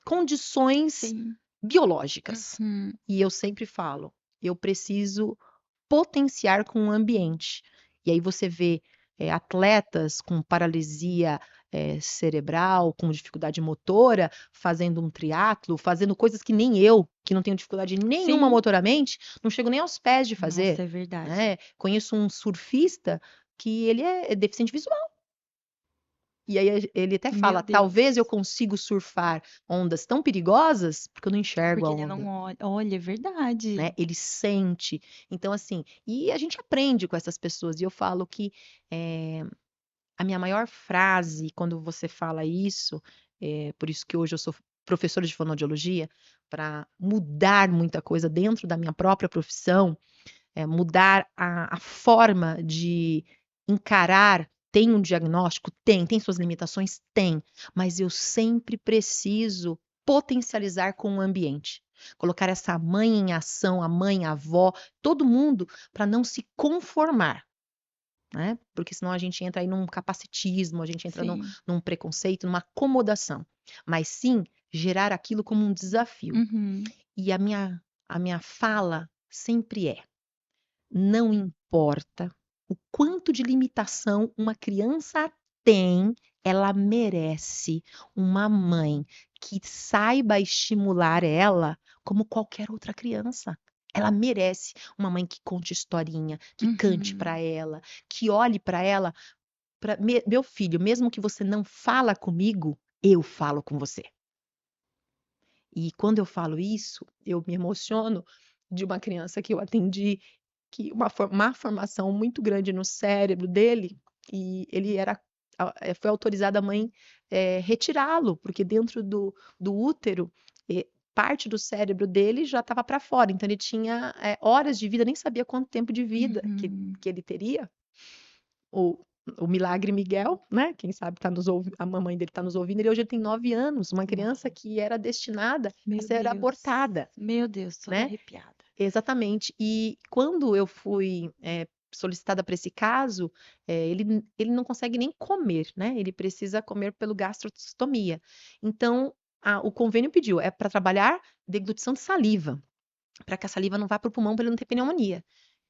condições Sim. biológicas. Uhum. E eu sempre falo, eu preciso potenciar com o ambiente. E aí você vê atletas com paralisia cerebral, com dificuldade motora, fazendo um triatlo, fazendo coisas que nem eu, que não tenho dificuldade nenhuma Sim. motoramente, não chego nem aos pés de fazer, Nossa, é verdade. né? Conheço um surfista que ele é deficiente visual. E aí ele até Meu fala, talvez eu Deus. consiga surfar ondas tão perigosas porque eu não enxergo Porque a ele não onda. olha. Olha, é Né? verdade. Ele sente. Então, assim, e a gente aprende com essas pessoas. E eu falo que a minha maior frase quando você fala isso, por isso que hoje eu sou professora de fonoaudiologia, para mudar muita coisa dentro da minha própria profissão, mudar a forma de encarar. Tem um diagnóstico? Tem suas limitações? Tem, mas eu sempre preciso potencializar com o ambiente. Colocar essa mãe em ação, a mãe, a avó, todo mundo, para não se conformar, né? Porque senão a gente entra aí num capacitismo, a gente entra Sim. num preconceito, numa acomodação. Mas sim gerar aquilo como um desafio. Uhum. E a minha fala sempre é: não importa o quanto de limitação uma criança tem, ela merece uma mãe que saiba estimular ela como qualquer outra criança. Ela merece uma mãe que conte historinha, que cante para Uhum. ela, que olhe para ela, meu filho, mesmo que você não fala comigo, eu falo com você. E quando eu falo isso, eu me emociono de uma criança que eu atendi que má formação muito grande no cérebro dele, e ele foi autorizada a mãe retirá-lo, porque dentro do útero, parte do cérebro dele já estava para fora, então ele tinha horas de vida, nem sabia quanto tempo de vida Uhum. que ele teria. O, o Milagre Miguel, né? Quem sabe a mamãe dele está nos ouvindo, ele hoje tem 9 anos, uma criança Uau. que era destinada a Meu ser Deus. abortada, Meu Deus, toda né? arrepiada. Exatamente. E quando eu fui solicitada para esse caso, ele não consegue nem comer, né? Ele precisa comer pelo gastrostomia. Então, o convênio pediu, é para trabalhar deglutição de saliva, para que a saliva não vá para o pulmão para ele não ter pneumonia.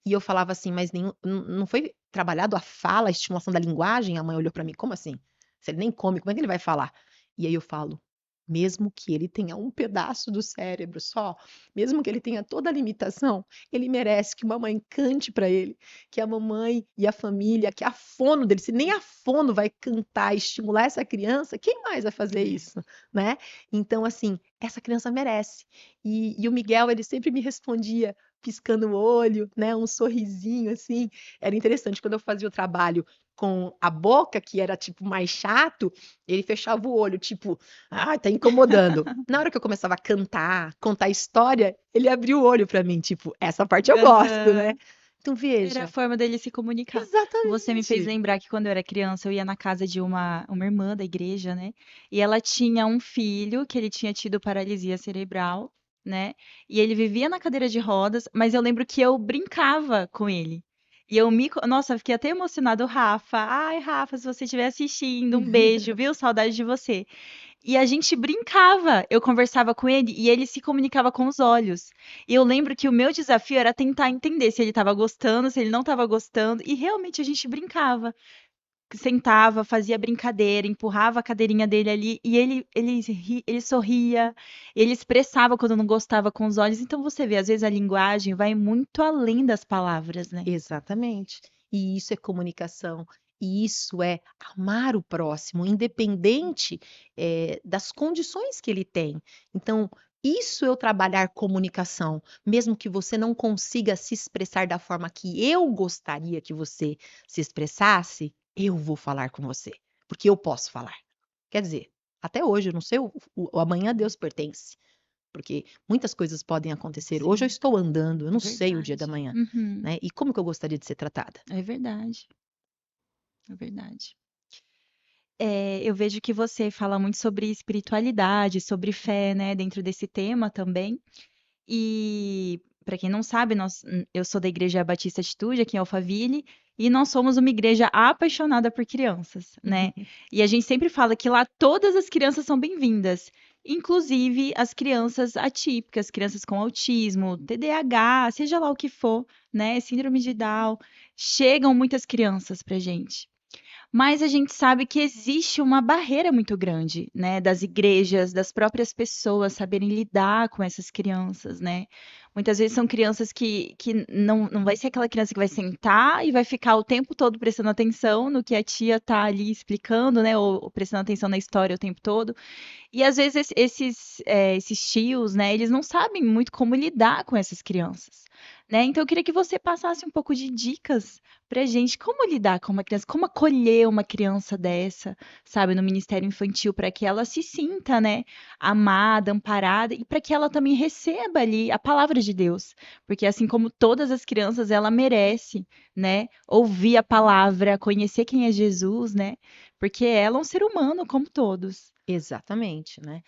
E eu falava assim, mas não foi trabalhado a fala, a estimulação da linguagem? A mãe olhou para mim, como assim? Se ele nem come, como é que ele vai falar? E aí eu falo, mesmo que ele tenha um pedaço do cérebro só, mesmo que ele tenha toda a limitação, ele merece que uma mãe cante para ele, que a mamãe e a família, que a fono dele, se nem a fono vai cantar, estimular essa criança, quem mais vai fazer É. isso, né? Então, assim, essa criança merece. E o Miguel, ele sempre me respondia piscando o olho, né, um sorrisinho assim. Era interessante quando eu fazia o trabalho com a boca, que era tipo mais chato, ele fechava o olho, tipo, ah, tá incomodando. Na hora que eu começava a cantar, contar história, ele abria o olho para mim, tipo, essa parte eu gosto, né? Aham. Então Era a veja, forma dele se comunicar. Você me fez exatamente. lembrar que quando eu era criança, eu ia na casa de uma irmã da igreja, né? E ela tinha um filho que ele tinha tido paralisia cerebral, né? E ele vivia na cadeira de rodas, mas eu lembro que eu brincava com ele. E Nossa, eu fiquei até emocionada, o Rafa. Ai, Rafa, se você estiver assistindo, um beijo, viu? Saudade de você. E a gente brincava. Eu conversava com ele e ele se comunicava com os olhos. E eu lembro que o meu desafio era tentar entender se ele estava gostando, se ele não estava gostando. E realmente a gente brincava. Sentava, fazia brincadeira, empurrava a cadeirinha dele ali e ele sorria, ele expressava quando não gostava com os olhos. Então você vê, às vezes a linguagem vai muito além das palavras, né? Exatamente. E isso é comunicação. E isso é amar o próximo, independente, das condições que ele tem. Então, isso é eu trabalhar comunicação, mesmo que você não consiga se expressar da forma que eu gostaria que você se expressasse, eu vou falar com você, porque eu posso falar. Quer dizer, até hoje, eu não sei, o amanhã a Deus pertence, porque muitas coisas podem acontecer. Hoje eu Sim, estou andando, eu é não sei o dia da verdade. manhã, Uhum, né? E como que eu gostaria de ser tratada? é verdade, é verdade. Eu vejo que você fala muito sobre espiritualidade, sobre fé, né, dentro desse tema também. E para quem não sabe, eu sou da Igreja Batista Atitude, aqui em Alphaville, e nós somos uma igreja apaixonada por crianças, né? E a gente sempre fala que lá todas as crianças são bem-vindas, inclusive as crianças atípicas, crianças com autismo, TDAH, seja lá o que for, né? Síndrome de Down. Chegam muitas crianças pra gente. Mas a gente sabe que existe uma barreira muito grande, né, das igrejas, das próprias pessoas saberem lidar com essas crianças, né? Muitas vezes são crianças que não vai ser aquela criança que vai sentar e vai ficar o tempo todo prestando atenção no que a tia tá ali explicando, né, ou prestando atenção na história o tempo todo. E às vezes esses tios, né, eles não sabem muito como lidar com essas crianças, né? Então eu queria que você passasse um pouco de dicas pra gente como lidar com uma criança, como acolher uma criança dessa, sabe, no Ministério Infantil, para que ela se sinta, né, amada, amparada e para que ela também receba ali a palavra de Deus, porque assim como todas as crianças, ela merece, né, ouvir a palavra, conhecer quem é Jesus, né? Porque ela é um ser humano como todos. Exatamente, né.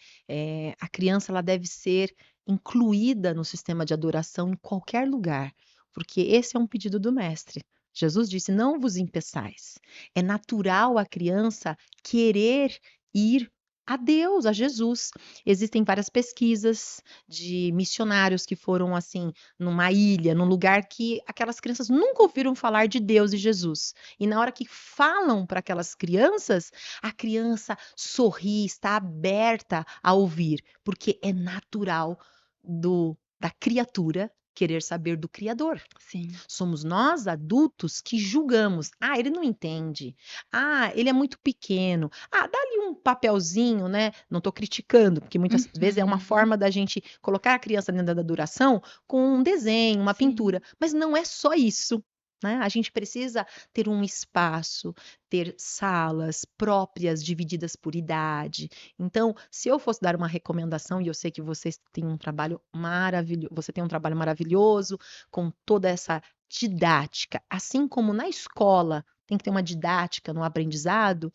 A criança ela deve ser incluída no sistema de adoração em qualquer lugar, porque esse é um pedido do mestre. Jesus disse: "Não vos impeçais". É natural a criança querer ir a Deus, a Jesus. Existem várias pesquisas de missionários que foram, assim, numa ilha, num lugar que aquelas crianças nunca ouviram falar de Deus e Jesus. E na hora que falam para aquelas crianças, a criança sorri, está aberta a ouvir, porque é natural da criatura querer saber do Criador. Sim. Somos nós, adultos, que julgamos. Ah, ele não entende. Ah, ele é muito pequeno. Ah, dá-lhe um papelzinho, né? Não estou criticando, porque muitas vezes é uma Uhum. forma da gente colocar a criança dentro da adoração com um desenho, uma Sim, pintura. Mas não é só isso. Né? A gente precisa ter um espaço, ter salas próprias divididas por idade. Então, se eu fosse dar uma recomendação, e eu sei que vocês têm um trabalho maravilhoso, você tem um trabalho maravilhoso com toda essa didática, assim como na escola tem que ter uma didática no aprendizado,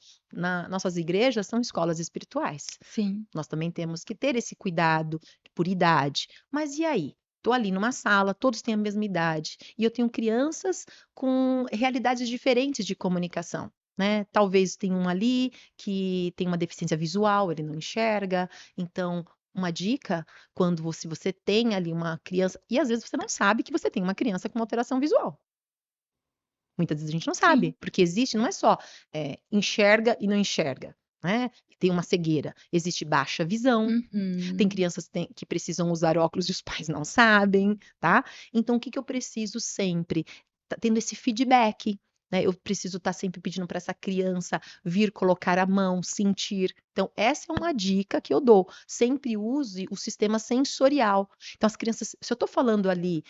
nossas igrejas são escolas espirituais. sim. Nós também temos que ter esse cuidado por idade. Mas e aí? Estou ali numa sala, todos têm a mesma idade, e eu tenho crianças com realidades diferentes de comunicação. Né? Talvez tenha um ali que tem uma deficiência visual, ele não enxerga. Então, uma dica, quando você tem ali uma criança, e às vezes você não sabe que você tem uma criança com uma alteração visual. Muitas vezes a gente não Sim. sabe, porque existe, não é só enxerga e não enxerga, né? Tem uma cegueira, existe baixa visão, tem Uhum. crianças que precisam usar óculos e os pais não sabem, tá? Então, o que que eu preciso sempre? Tá tendo esse feedback, né? Eu preciso estar sempre pedindo para essa criança vir colocar a mão, sentir. Então, essa é uma dica que eu dou. Sempre use o sistema sensorial. Então, as crianças, se eu estou falando ali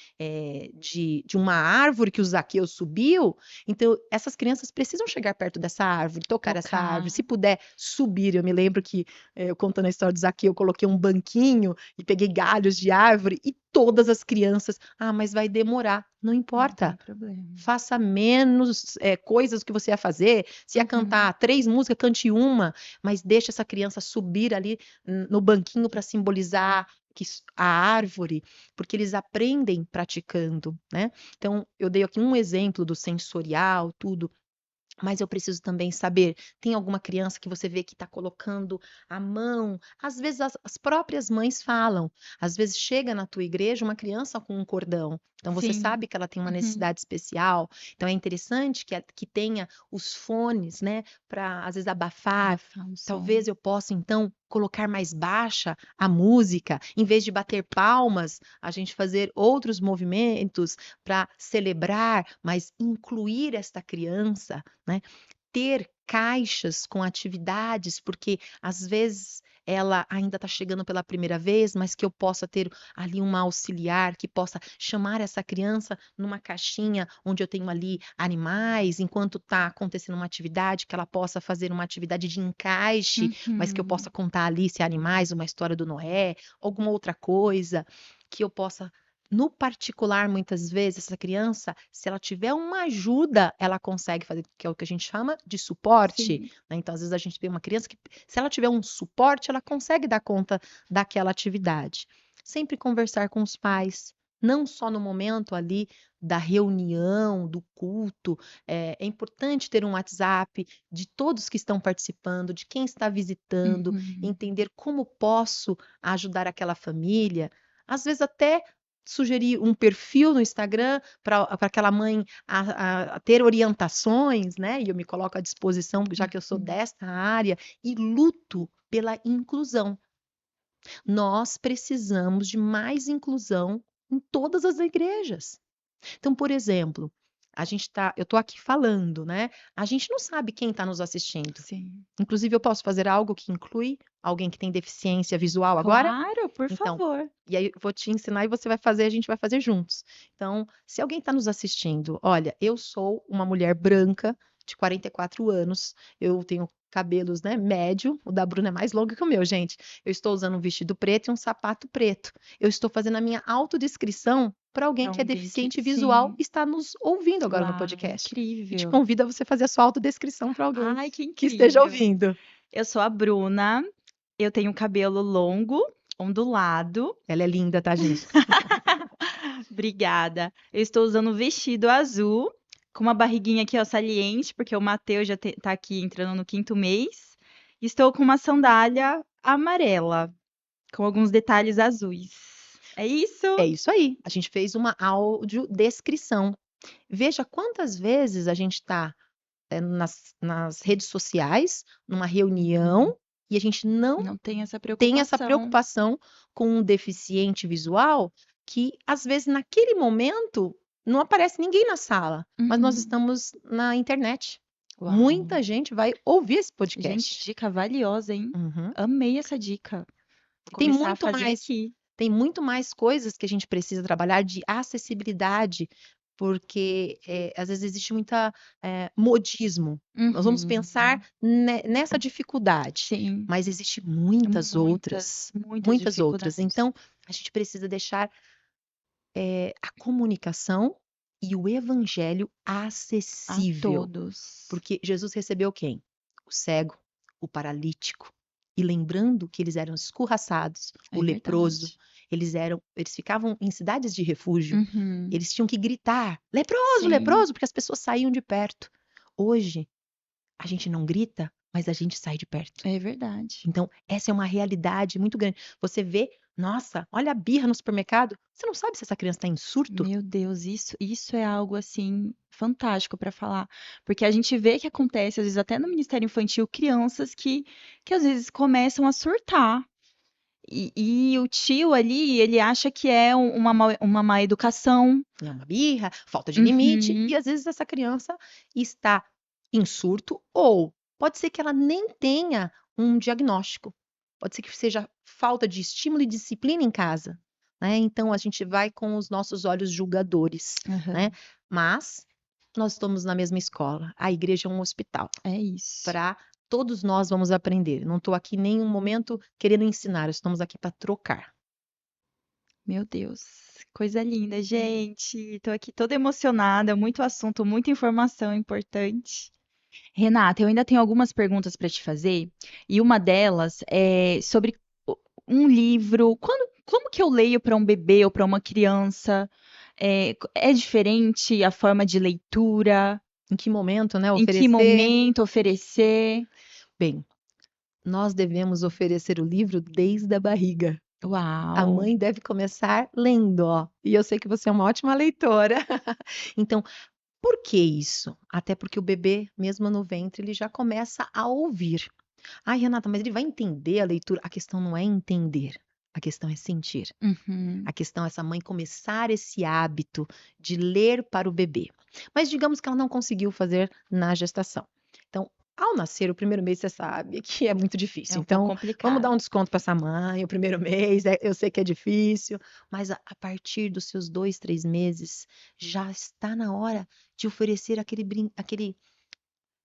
de uma árvore que o Zaqueu subiu, então essas crianças precisam chegar perto dessa árvore, tocar essa árvore. Tocar. Se puder subir, eu me lembro que eu contando a história do Zaqueu, eu coloquei um banquinho e peguei galhos de árvore e todas as crianças, mas vai demorar. Não Não importa. tem problema. Faça menos coisas que você ia fazer. Se ia Uhum. cantar 3 músicas, cante uma, mas deixa essa criança subir ali no banquinho para simbolizar a árvore, porque eles aprendem praticando, né? Então, eu dei aqui um exemplo do sensorial, tudo. Mas eu preciso também saber, tem alguma criança que você vê que está colocando a mão? Às vezes as próprias mães falam. Às vezes chega na tua igreja uma criança com um cordão. Então você Sim. sabe que ela tem uma Uhum. necessidade especial. Então é interessante que tenha os fones, né? Para às vezes abafar. Abafar o som. Talvez eu possa, então, colocar mais baixa a música, em vez de bater palmas, a gente fazer outros movimentos para celebrar, mas incluir esta criança, né? Ter caixas com atividades, porque às vezes ela ainda está chegando pela primeira vez, mas que eu possa ter ali uma auxiliar que possa chamar essa criança numa caixinha onde eu tenho ali animais, enquanto está acontecendo uma atividade, que ela possa fazer uma atividade de encaixe, mas que eu possa contar ali se é animais, uma história do Noé, alguma outra coisa, que eu possa. No particular, muitas vezes, essa criança, se ela tiver uma ajuda, ela consegue fazer, que é o que a gente chama de suporte, Sim. né? Então, às vezes, a gente vê uma criança que, se ela tiver um suporte, ela consegue dar conta daquela atividade. Sempre conversar com os pais, não só no momento ali da reunião, do culto. É importante ter um WhatsApp de todos que estão participando, de quem está visitando, Uhum. entender como posso ajudar aquela família. Às vezes, até sugerir um perfil no Instagram para aquela mãe a ter orientações, né? E eu me coloco à disposição, já que eu sou Uhum. desta área, e luto pela inclusão. Nós precisamos de mais inclusão em todas as igrejas. Então, por exemplo, eu estou aqui falando, né? A gente não sabe quem está nos assistindo. Sim. Inclusive, eu posso fazer algo que inclui alguém que tem deficiência visual agora? Claro, por Então, favor. e aí eu vou te ensinar e você vai fazer, a gente vai fazer juntos. Então, se alguém está nos assistindo, olha, eu sou uma mulher branca de 44 anos, eu tenho cabelos, né, médio, o da Bruna é mais longo que o meu, gente. Eu estou usando um vestido preto e um sapato preto. Eu estou fazendo a minha autodescrição para alguém Pra que é alguém que deficiente visual sim. e está nos ouvindo agora no Uau, podcast. E te incrível. convido a você fazer a sua autodescrição para alguém Ai, que que esteja incrível. ouvindo. Eu sou a Bruna, eu tenho cabelo longo, ondulado. Ela é linda, tá, gente? Obrigada. Eu estou usando um vestido azul, com uma barriguinha aqui, ó, saliente, porque o Mateus já tá aqui entrando no 5º mês. Estou com uma sandália amarela, com alguns detalhes azuis. É isso? É isso aí. A gente fez uma audiodescrição. Veja quantas vezes a gente está nas redes sociais, numa reunião, e a gente não Não tem essa tem essa preocupação. preocupação com um deficiente visual que, às vezes, naquele momento, não aparece ninguém na sala, mas nós Uhum. estamos na internet. Uau. Muita gente vai ouvir esse Gente, podcast. dica valiosa, hein? Uhum. Amei essa dica. Vou Tem começar a muito fazer mais, aqui. tem muito mais coisas que a gente precisa trabalhar de acessibilidade, porque às vezes existe muita modismo. Nós vamos Uhum. pensar nessa dificuldade, Sim, mas existe muitas outras, muitas muitas outras. dificuldades. Então, a gente precisa deixar a comunicação e o evangelho A acessível, todos. porque Jesus recebeu quem? O cego, o paralítico. E lembrando que eles eram escorraçados, o É leproso, verdade. eles ficavam em cidades de refúgio. Uhum. Eles tinham que gritar: leproso, Sim, leproso, porque as pessoas saíam de perto. Hoje, a gente não grita, mas a gente sai de perto. é verdade. Então, essa é uma realidade muito grande. Você vê, nossa, olha a birra no supermercado. Você não sabe se essa criança está em surto? Meu Deus, isso é algo assim fantástico para falar, porque a gente vê que acontece às vezes até no Ministério Infantil crianças que às vezes começam a surtar. E o tio ali, ele acha que é uma má educação. É uma birra, falta de limite, e Uhum. às vezes essa criança está em surto, ou pode ser que ela nem tenha um diagnóstico. Pode ser que seja falta de estímulo e disciplina em casa, né? Então a gente vai com os nossos olhos julgadores, né? Aham. Mas nós estamos na mesma escola. A igreja é um hospital. É isso. Para todos nós vamos aprender. Não estou aqui em nenhum momento querendo ensinar, estamos aqui para trocar. Meu Deus, coisa linda, gente. Estou aqui toda emocionada, muito assunto, muita informação importante. Renata, eu ainda tenho algumas perguntas para te fazer, e uma delas é sobre um livro. Como que eu leio para um bebê ou para uma criança? É diferente a forma de leitura? Em que momento, né, Em que oferecer? momento oferecer? Bem, nós devemos oferecer o livro desde a barriga. A Uau! mãe deve começar lendo, ó. E eu sei que você é uma ótima leitora. Então, por que isso? Até porque o bebê, mesmo no ventre, ele já começa a ouvir. Ai, Renata, mas ele vai entender a leitura. A questão não é entender, a questão é sentir. Uhum. A questão é essa mãe começar esse hábito de ler para o bebê. Mas digamos que ela não conseguiu fazer na gestação. Então, ao nascer, o primeiro mês, você sabe que é muito É difícil. um pouco Então, vamos dar complicado. um desconto para essa mãe. O primeiro mês, eu sei que é difícil, mas a partir dos seus 2, 3 meses, já está na hora de oferecer aquele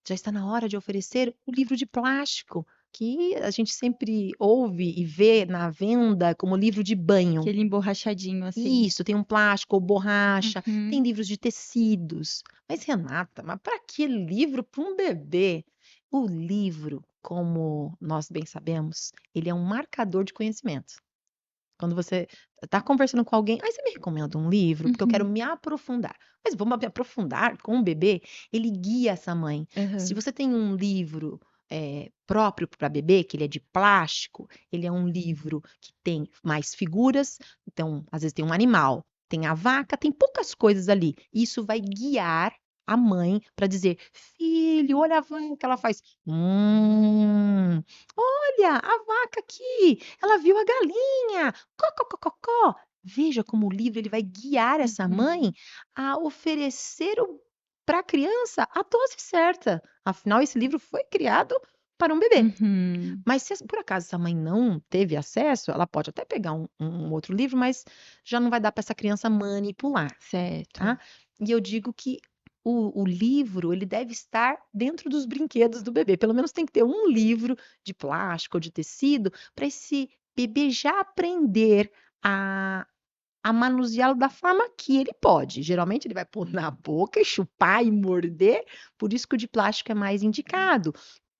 já está na hora de oferecer o livro de plástico, que a gente sempre ouve e vê na venda como livro de banho. Aquele emborrachadinho assim. Isso, tem um plástico ou borracha, tem Uhum. livros de tecidos. Mas, Renata, mas para que livro para um bebê? O livro, como nós bem sabemos, ele é um marcador de conhecimento. Quando você está conversando com alguém, aí você me recomenda um livro, porque eu quero Uhum. me aprofundar. Mas vamos me aprofundar com o bebê, ele guia essa mãe. Se Aham. você tem um livro próprio para bebê, que ele é de plástico, ele é um livro que tem mais figuras, então, às vezes tem um animal, tem a vaca, tem poucas coisas ali. Isso vai guiar a mãe para dizer: filho, olha a vaca, ela faz. Olha, a vaca aqui, ela viu a galinha. Có, có, có, có, có. Veja como o livro ele vai guiar essa mãe Uhum. a oferecer para a criança a dose certa. Afinal, esse livro foi criado para um bebê. Uhum. Mas se por acaso essa mãe não teve acesso, ela pode até pegar um outro livro, mas já não vai dar para essa criança manipular, Certo. tá? E eu digo que o livro, ele deve estar dentro dos brinquedos do bebê. Pelo menos tem que ter um livro de plástico ou de tecido para esse bebê já aprender a manuseá-lo da forma que ele pode. Geralmente ele vai pôr na boca e chupar e morder, por isso que o de plástico é mais indicado.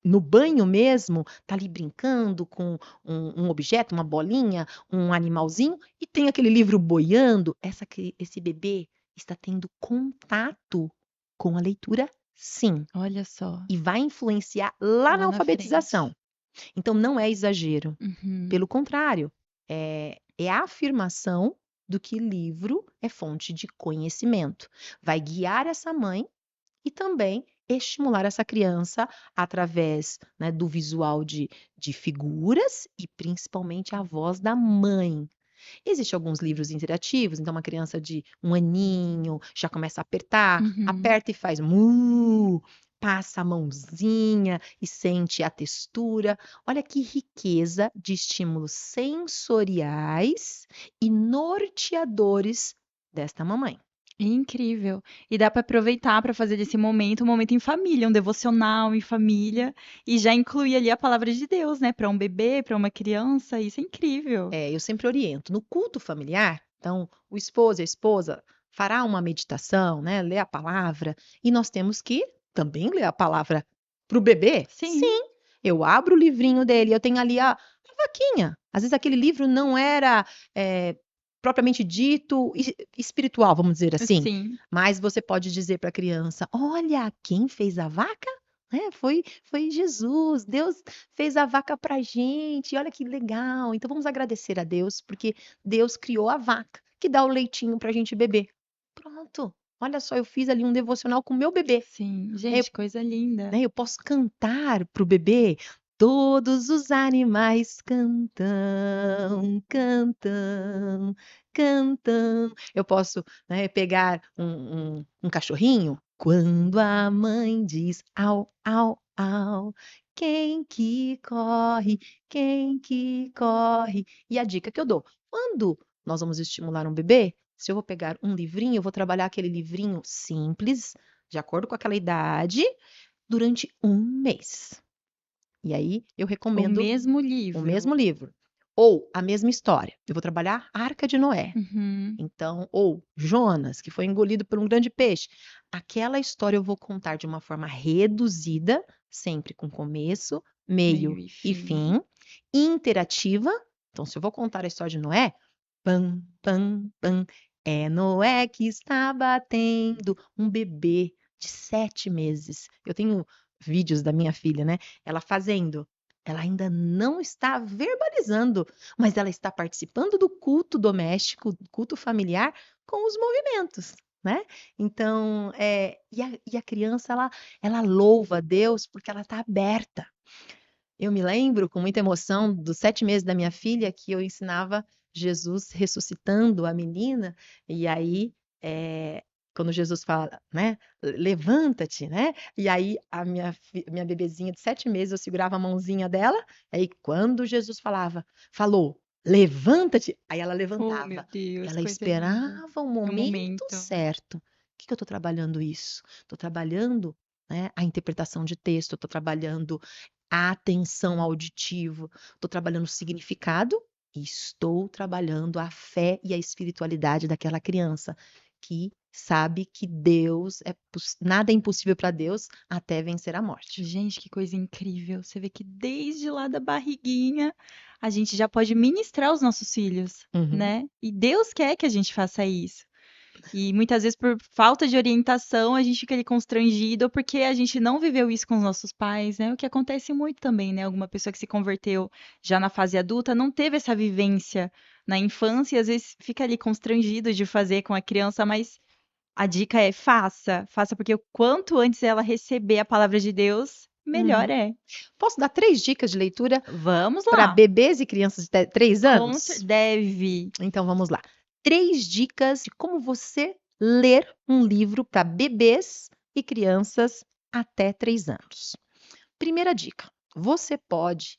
No banho mesmo, tá ali brincando com um objeto, uma bolinha, um animalzinho, e tem aquele livro boiando, esse bebê está tendo contato com a leitura, sim, Olha só, e vai influenciar lá na lá na frente. alfabetização. Então não é exagero, Uhum. pelo contrário, é a afirmação do que livro é fonte de conhecimento. Vai guiar essa mãe e também estimular essa criança através, né, do visual de figuras e principalmente a voz da mãe. Existem alguns livros interativos, então uma criança de 1 aninho já começa a apertar, Uhum. aperta e faz mu, passa a mãozinha e sente a textura. Olha que riqueza de estímulos sensoriais e norteadores desta mamãe. Incrível. E dá para aproveitar para fazer desse momento um momento em família, um devocional em família, e já incluir ali a palavra de Deus, né, para um bebê, para uma criança, isso é incrível. Eu sempre oriento. No culto familiar, então, o esposo e a esposa fará uma meditação, né, ler a palavra, e nós temos que também ler a palavra para o bebê? Sim, Sim, eu abro o livrinho dele, eu tenho ali a vaquinha. Às vezes aquele livro não era propriamente dito espiritual, vamos dizer assim, sim. mas você pode dizer para a criança: olha, quem fez a vaca? Foi Jesus, Deus fez a vaca pra gente, olha que legal. Então vamos agradecer a Deus, porque Deus criou a vaca, que dá o leitinho pra gente beber. Pronto. Olha só, eu fiz ali um devocional com o meu bebê. Sim. Né, Gente, coisa linda. eu posso cantar pro bebê. Todos os animais cantam, cantam, cantam. Eu posso, né, pegar um cachorrinho. Quando a mãe diz au, au, au, quem que corre, quem que corre? E a dica que eu dou: quando nós vamos estimular um bebê, se eu vou pegar um livrinho, eu vou trabalhar aquele livrinho simples, de acordo com aquela idade, durante 1 mês. E aí eu O recomendo mesmo o livro. mesmo livro. Ou a mesma história. Eu vou trabalhar a Arca de Noé. Uhum. Então, ou Jonas, que foi engolido por um grande peixe. Aquela história eu vou contar de uma forma reduzida, sempre com começo, Meio meio e e fim. fim, interativa. Então, se eu vou contar a história de Noé, pam, pam, pam, é Noé que está batendo um bebê de 7 meses. Eu tenho vídeos da minha filha, né? Ela fazendo. Ela ainda não está verbalizando, mas ela está participando do culto doméstico, culto familiar, com os movimentos, né? Então, e a criança, ela louva a Deus porque ela está aberta. Eu me lembro com muita emoção dos 7 meses da minha filha que eu ensinava Jesus ressuscitando a menina, e aí, quando Jesus fala, né, levanta-te, né? E aí minha bebezinha de 7 meses, eu segurava a mãozinha dela, aí quando Jesus falou, levanta-te, aí ela Oh, meu levantava. Deus, Ela coisa linda. esperava o No momento momento. certo. O que que eu estou trabalhando isso? Estou trabalhando, né, a interpretação de texto, estou trabalhando a atenção auditiva, estou trabalhando o significado e estou trabalhando a fé e a espiritualidade daquela criança que sabe que nada é impossível para Deus até vencer a morte. Gente, que coisa incrível. Você vê que desde lá da barriguinha a gente já pode ministrar os nossos filhos, Uhum. né? E Deus quer que a gente faça isso. E muitas vezes por falta de orientação a gente fica ali constrangido porque a gente não viveu isso com os nossos pais, né? O que acontece muito também, né? Alguma pessoa que se converteu já na fase adulta não teve essa vivência na infância e às vezes fica ali constrangido de fazer com a criança, mas a dica é faça, faça porque o quanto antes ela receber a palavra de Deus, melhor Uhum. é. Posso dar 3 dicas de leitura Vamos para lá. bebês e crianças de 3 anos? Deve. Então vamos lá. 3 dicas de como você ler um livro para bebês e crianças até 3 anos. Primeira dica: você pode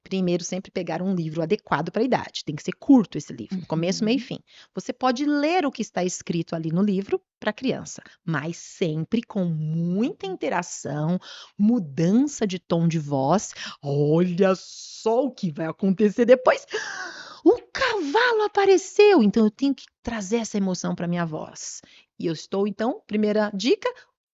primeiro sempre pegar um livro adequado para a idade. Tem que ser curto esse livro, começo, meio e Uhum. fim. Você pode ler o que está escrito ali no livro para a criança, mas sempre com muita interação, mudança de tom de voz. Olha só o que vai acontecer depois. O cavalo apareceu, então eu tenho que trazer essa emoção para minha voz. E eu estou, então, primeira dica,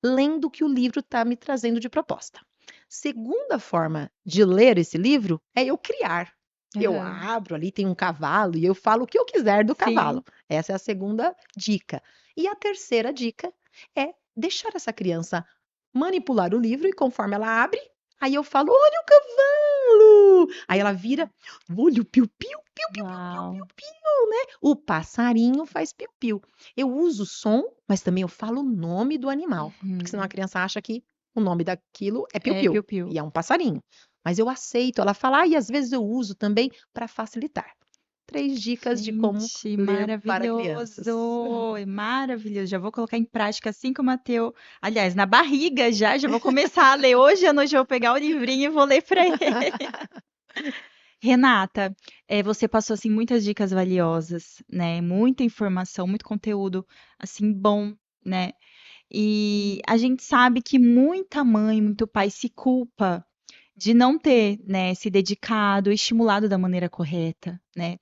lendo o que o livro está me trazendo de proposta. Segunda forma de ler esse livro é eu criar. Eu Aham. abro ali, tem um cavalo e eu falo o que eu quiser do cavalo. Sim. Essa é a segunda dica. E a terceira dica é deixar essa criança manipular o livro e conforme ela abre, aí eu falo: olha o cavalo! Aí ela vira, olha o piu-piu, Uau. piu-piu, né? O passarinho faz piu-piu. Eu uso o som, mas também eu falo o nome do animal, porque senão a Uhum. criança acha que o nome daquilo é É piu-piu, piu-piu. e é um passarinho. Mas eu aceito ela falar, e às vezes eu uso também para facilitar. 3 dicas de como Gente, ler para crianças. maravilhoso, é maravilhoso. Já vou colocar em prática assim que o Mateu, aliás, na barriga já vou começar a ler hoje à noite, eu vou pegar o livrinho e vou ler para ele. Renata, você passou assim muitas dicas valiosas, né? Muita informação, muito conteúdo assim bom, né? E a gente sabe que muita mãe, muito pai se culpa de não ter, né, se dedicado, estimulado da maneira correta, né?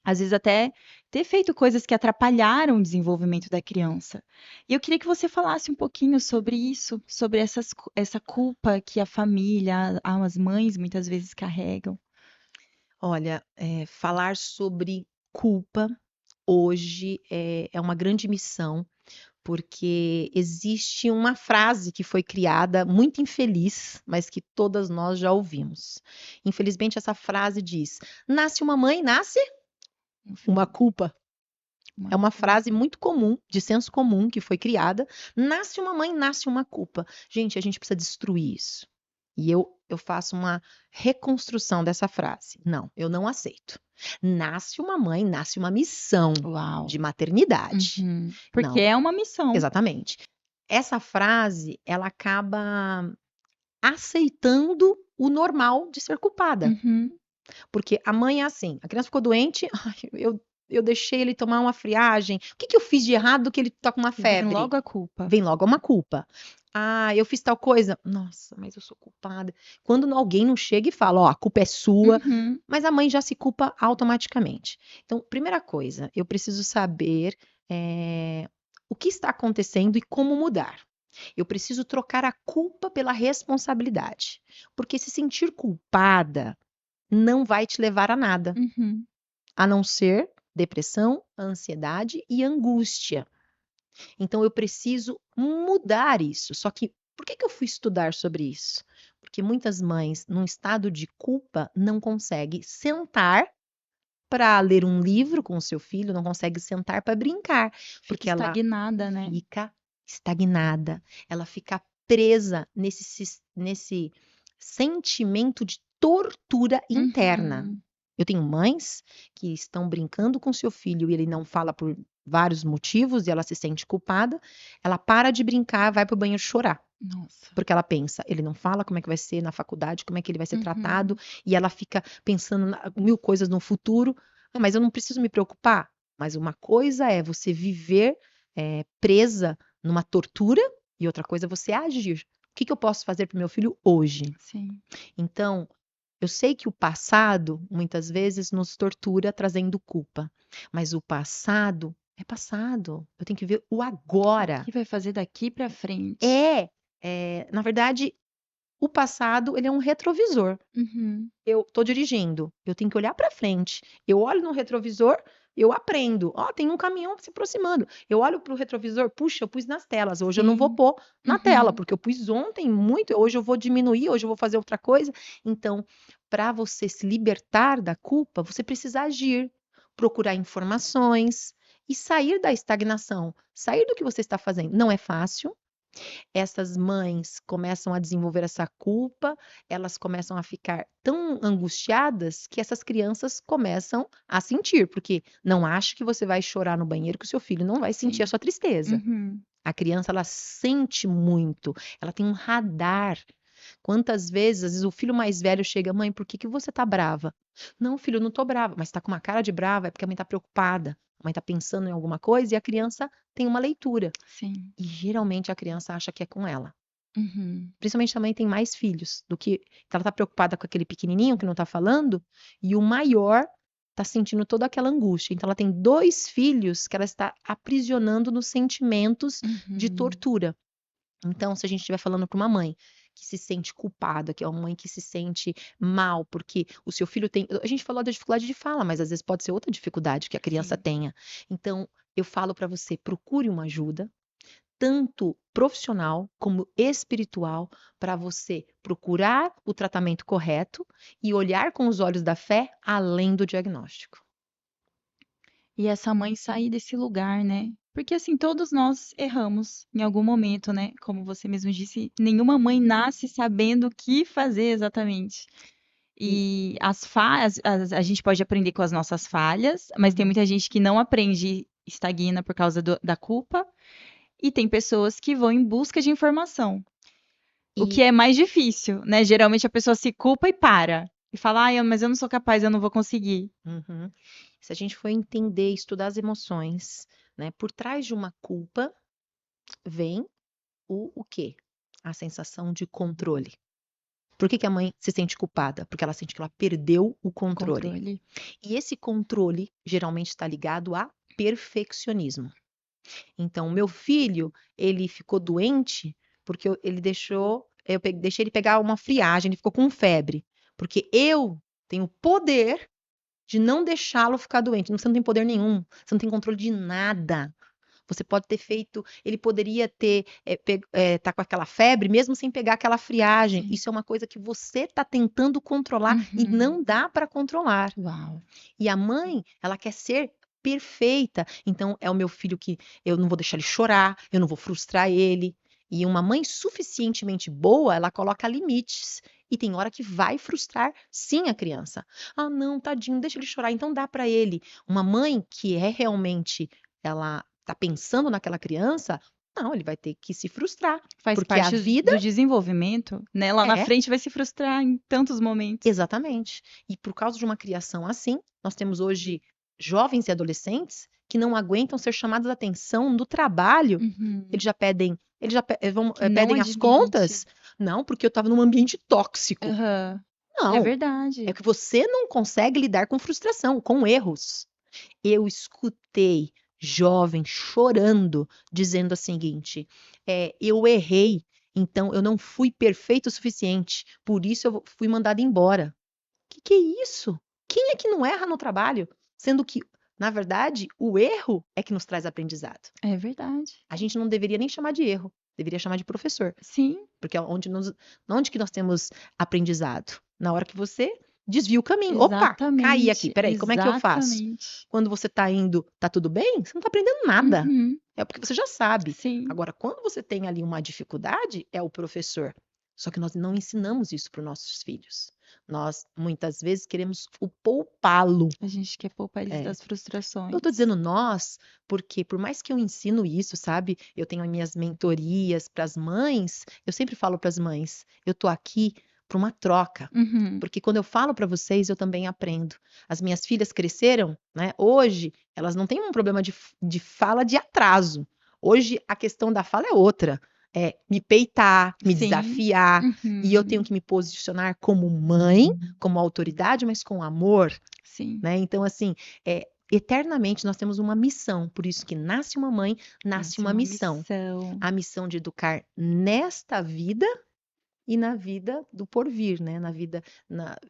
Às vezes até ter feito coisas que atrapalharam o desenvolvimento da criança. E eu queria que você falasse um pouquinho sobre isso, sobre essa culpa que a família, as mães muitas vezes carregam. Olha, falar sobre culpa hoje é uma grande missão, porque existe uma frase que foi criada muito infeliz, mas que todas nós já ouvimos. Infelizmente, essa frase diz: nasce uma mãe, nasce Um uma filho, culpa. uma É uma frase culpa. muito comum, de senso comum, que foi criada. Nasce uma mãe, nasce uma culpa. Gente, a gente precisa destruir isso. E eu faço uma reconstrução dessa frase. Não, eu não aceito. Nasce uma mãe, nasce uma missão Uau. de maternidade. Uhum. Porque Não, é uma missão. exatamente. Essa frase, ela acaba aceitando o normal de ser culpada. Uhum. Porque a mãe é assim, a criança ficou doente, ai, eu deixei ele tomar uma friagem. O que que eu fiz de errado que ele tá com uma Vem febre? logo a culpa. Vem logo uma culpa. Ah, eu fiz tal coisa. Nossa, mas eu sou culpada. Quando alguém não chega e fala, ó, a culpa é sua, Uhum. mas a mãe já se culpa automaticamente. Então, primeira coisa, eu preciso saber o que está acontecendo e como mudar. Eu preciso trocar a culpa pela responsabilidade. Porque se sentir culpada não vai te levar a nada, Uhum. a não ser depressão, ansiedade e angústia. Então eu preciso mudar isso. Só que por que eu fui estudar sobre isso? Porque muitas mães, num estado de culpa, não conseguem sentar para ler um livro com o seu filho, não consegue sentar para brincar, Fica porque ela estagnada, né? fica estagnada, ela fica presa nesse sentimento de tortura interna. Uhum. Eu tenho mães que estão brincando com seu filho e ele não fala por vários motivos e ela se sente culpada. Ela para de brincar, vai para o banheiro chorar. Nossa. Porque ela pensa, ele não fala como é que vai ser na faculdade, como é que ele vai ser tratado, Uhum. e ela fica pensando mil coisas no futuro. Ah, mas eu não preciso me preocupar. Mas uma coisa é você viver presa numa tortura, e outra coisa é você agir. O que eu posso fazer para o meu filho hoje? Sim. Então, eu sei que o passado, muitas vezes, nos tortura trazendo culpa, mas o passado é passado. Eu tenho que ver o O agora. que vai fazer daqui pra frente? Na verdade, o passado, ele é um retrovisor. Uhum. Eu tô dirigindo, eu tenho que olhar para frente. Eu olho no retrovisor, eu aprendo. Ó, tem um caminhão se aproximando. Eu olho para o retrovisor, puxa, eu pus nas telas. Hoje eu não vou Sim. pôr na tela, Uhum. porque eu pus ontem muito. Hoje eu vou diminuir, hoje eu vou fazer outra coisa. Então, para você se libertar da culpa, você precisa agir, procurar informações e sair da estagnação, sair do que você está fazendo. Não é fácil. Essas mães começam a desenvolver essa culpa, elas começam a ficar tão angustiadas que essas crianças começam a sentir, porque não ache que você vai chorar no banheiro que o seu filho não vai sentir a Sim. sua tristeza. Uhum. A criança, ela sente muito, ela tem um radar. Quantas vezes, às vezes, o filho mais velho chega, mãe, por que que você tá brava? Não, filho, eu não tô brava, mas tá com uma cara de brava, é porque a mãe tá preocupada. A mãe tá pensando em alguma coisa e a criança tem uma leitura. Sim. E geralmente a criança acha que é com ela. Uhum. Principalmente também tem mais filhos do que ela tá preocupada com aquele pequenininho que não tá falando, e o maior tá sentindo toda aquela angústia. Então ela tem 2 filhos que ela está aprisionando nos sentimentos de Uhum. tortura. Então, se a gente estiver falando para uma mãe que se sente culpada, que é uma mãe que se sente mal porque o seu filho tem, a gente falou da dificuldade de fala, mas às vezes pode ser outra dificuldade que a criança Sim. tenha. Então, eu falo para você, procure uma ajuda, tanto profissional como espiritual, para você procurar o tratamento correto e olhar com os olhos da fé além do diagnóstico. E essa mãe sair desse lugar, né? Porque assim, todos nós erramos em algum momento, né? Como você mesmo disse, nenhuma mãe nasce sabendo o que fazer exatamente. E E as falhas, a gente pode aprender com as nossas falhas, mas tem uhum. muita gente que não aprende, estagna por causa da culpa, e tem pessoas que vão em busca de informação. O que E é mais difícil, né? Geralmente a pessoa se culpa e para. E fala, ah, mas eu não sou capaz, eu não vou conseguir. uhum. Se a gente for entender, estudar as emoções, né, por trás de uma culpa vem o quê? A sensação de controle. Por que que a mãe se sente culpada? Porque ela sente que ela perdeu o controle. Controle. E esse controle geralmente está ligado a perfeccionismo. Então, meu filho, ele ficou doente porque ele deixou, deixei ele pegar uma friagem, ele ficou com febre, porque eu tenho o poder de não deixá-lo ficar doente. Você não tem poder nenhum, você não tem controle de nada. Você pode ter feito, ele poderia ter tá com aquela febre mesmo sem pegar aquela friagem. Sim. Isso é uma coisa que você está tentando controlar e Uhum. não dá para controlar. Uau. E a mãe, ela quer ser perfeita. Então, é o meu filho que eu não vou deixar ele chorar, eu não vou frustrar ele. E uma mãe suficientemente boa, ela coloca limites. E tem hora que vai frustrar, sim, a criança. Ah, não, tadinho, deixa ele chorar. Então dá para ele. Uma mãe que é realmente, ela tá pensando naquela criança, não, ele vai ter que se frustrar, Faz porque a parte vida do desenvolvimento, né? Lá na é frente vai se frustrar em tantos momentos. exatamente. E por causa de uma criação assim, nós temos hoje jovens e adolescentes que não aguentam ser chamados a atenção no trabalho. Uhum. Eles já Que não pedem as admite. contas. Não, porque eu estava num ambiente tóxico. Aham. É Não, é verdade. que você não consegue lidar com frustração, com erros. Eu escutei jovem chorando, dizendo o seguinte: eu errei, então eu não fui perfeito o suficiente, por isso eu fui mandado embora. Que é isso? Quem é que não erra no trabalho? Sendo que, na verdade, o erro é que nos traz aprendizado. É verdade. A gente não deveria nem chamar de erro, deveria chamar de professor, Sim, porque é onde que nós temos aprendizado? Na hora que você desvia o caminho. Opa, caí aqui, exatamente, peraí, como é que eu faço? exatamente. Quando você está indo, tá tudo bem? Você não está aprendendo nada. Uhum. É porque você já sabe. Sim. Agora, quando você tem ali uma dificuldade, é o professor. Só que nós não ensinamos isso para os nossos filhos. Nós, muitas vezes, queremos o poupá-lo. A gente quer poupar eles É. das Eu tô frustrações. dizendo nós, porque por mais que eu ensino isso, sabe? Eu tenho as minhas mentorias para as mães, eu sempre falo para as mães, eu tô aqui para uma troca. Uhum. Porque quando eu falo para vocês, eu também aprendo. As minhas filhas cresceram, né? Hoje, elas não têm um problema de fala de atraso. Hoje, a questão da fala é outra. É me peitar, me Sim. desafiar. E eu tenho Uhum. que me posicionar como mãe, como autoridade, mas com amor, Sim. né? Então, assim, eternamente nós temos uma missão. Por isso que nasce uma mãe, nasce Nasce uma uma missão. missão. A missão de educar nesta vida e na vida do porvir, né? Na vida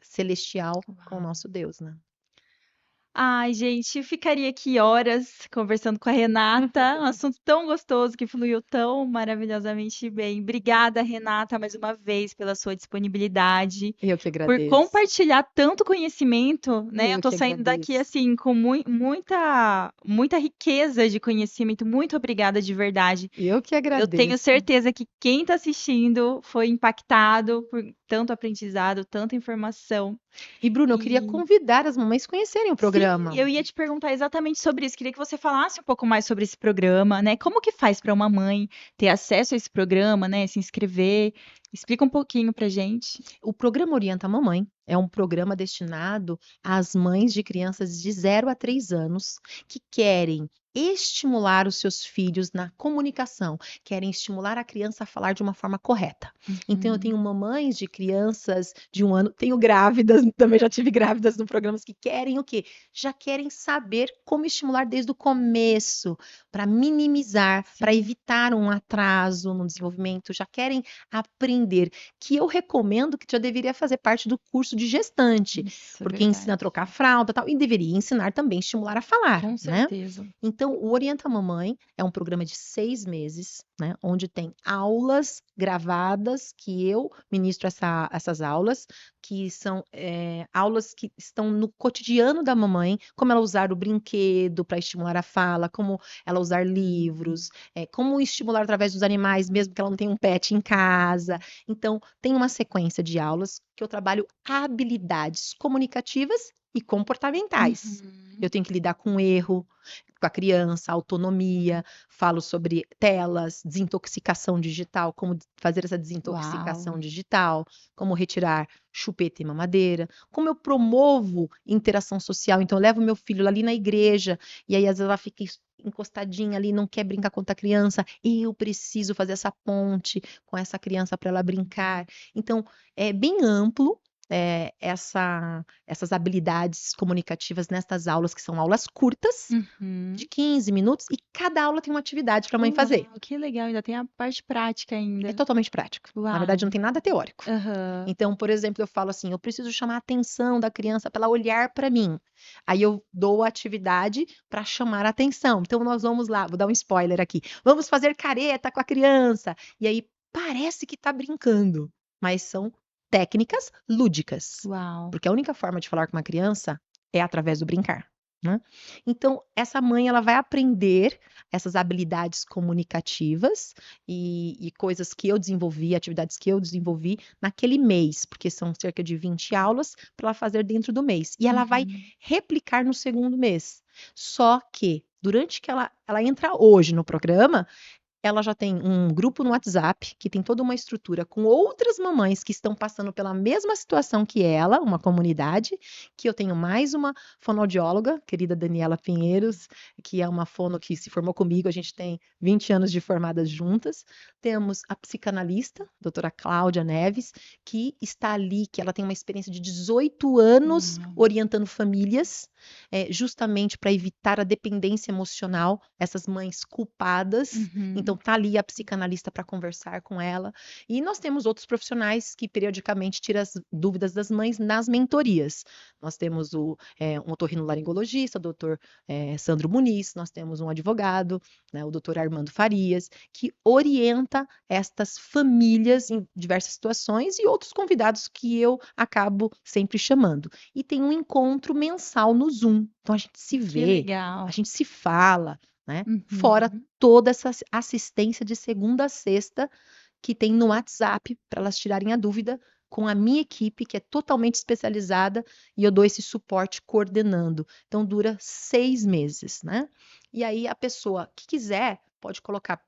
celestial com o Uau. nosso Deus, né? Ai, gente, eu ficaria aqui horas conversando com a Renata. Um assunto tão gostoso que fluiu tão maravilhosamente bem. Obrigada, Renata, mais uma vez pela sua disponibilidade, Eu que por agradeço. compartilhar tanto conhecimento, né? Eu Eu tô que saindo daqui agradeço. assim com muita riqueza de conhecimento. Muito obrigada de verdade. Eu que Eu tenho agradeço. certeza que quem está assistindo foi impactado por tanto aprendizado, tanta informação. E, Bruno, eu queria E convidar as mamães a conhecerem o sim, programa. eu ia te perguntar exatamente sobre isso. Queria que você falasse um pouco mais sobre esse programa, né? Como que faz para uma mãe ter acesso a esse programa, né? Se inscrever. Explica um pouquinho pra gente. O programa Orienta a Mamãe é um programa destinado às mães de crianças de 0 a 3 anos que querem estimular os seus filhos na comunicação, querem estimular a criança a falar de uma forma correta. Então, eu tenho Uhum. mamães de crianças de 1 ano, tenho grávidas, também já tive grávidas no programa, que querem o quê? Já querem saber como estimular desde o começo, para minimizar, para Sim, evitar um atraso no desenvolvimento, já querem aprender, que eu recomendo que já deveria fazer parte do curso de gestante, isso é porque ensina a verdade. trocar fralda e tal, e deveria ensinar também, estimular a falar, Com né? certeza. Então, o Orienta Mamãe é um programa de 6 meses, né? Onde tem aulas gravadas, que eu ministro essas aulas, que são aulas que estão no cotidiano da mamãe, como ela usar o brinquedo para estimular a fala, como ela usar livros, como estimular através dos animais, mesmo que ela não tenha um pet em casa. Então, tem uma sequência de aulas que eu trabalho habilidades comunicativas e comportamentais. Eu Uhum. tenho que lidar com erro, com a criança, autonomia, falo sobre telas, desintoxicação digital, como fazer essa Uau. desintoxicação digital, como retirar chupeta e mamadeira, como eu promovo interação social. Então, eu levo meu filho ali na igreja, e aí às vezes ela fica encostadinha ali, não quer brincar com outra criança, eu preciso fazer essa ponte com essa criança para ela brincar. Então, é bem amplo. Essas habilidades comunicativas nestas aulas, que são aulas curtas, de Uhum. 15 minutos, e cada aula tem uma atividade para a mãe fazer. Uau, que legal. Ainda tem a parte prática É ainda. totalmente prático. Na verdade, Uau. não tem nada teórico. Aham. Então, por exemplo, eu falo assim: eu preciso chamar a atenção da criança para ela olhar para mim. Aí eu dou a atividade para chamar a atenção. Então, nós vamos lá, vou dar um spoiler aqui. Vamos fazer careta com a criança. E aí parece que está brincando, mas são técnicas lúdicas. Uau. Porque a única forma de falar com uma criança é através do brincar, né? Então, essa mãe ela vai aprender essas habilidades comunicativas e coisas que eu desenvolvi, atividades que eu desenvolvi naquele mês, porque são cerca de 20 aulas para ela fazer dentro do mês. E ela vai Uhum. replicar no segundo mês. Só que, durante que ela entra hoje no programa, ela já tem um grupo no WhatsApp que tem toda uma estrutura com outras mamães que estão passando pela mesma situação que ela, uma comunidade, que eu tenho mais uma fonoaudióloga, querida Daniela Pinheiros, que é uma fono que se formou comigo, a gente tem 20 anos de formadas juntas. Temos a psicanalista, doutora Cláudia Neves, que está ali, que ela tem uma experiência de 18 anos Uau. orientando famílias, justamente para evitar a dependência emocional, essas mães culpadas. Então, Uhum. tá ali a psicanalista para conversar com ela. E nós temos outros profissionais que periodicamente tiram as dúvidas das mães nas mentorias. Nós temos um otorrinolaringologista, o doutor Sandro Muniz, nós temos um advogado, né, o doutor Armando Farias, que orienta estas famílias em diversas situações, e outros convidados que eu acabo sempre chamando. E tem um encontro mensal no Zoom. Então, a gente se Que vê, a legal. gente se fala, né? Fora Uhum. toda essa assistência de segunda a sexta que tem no WhatsApp para elas tirarem a dúvida com a minha equipe, que é totalmente especializada, e eu dou esse suporte coordenando. Então, dura 6 meses, né? E aí, a pessoa que quiser pode colocar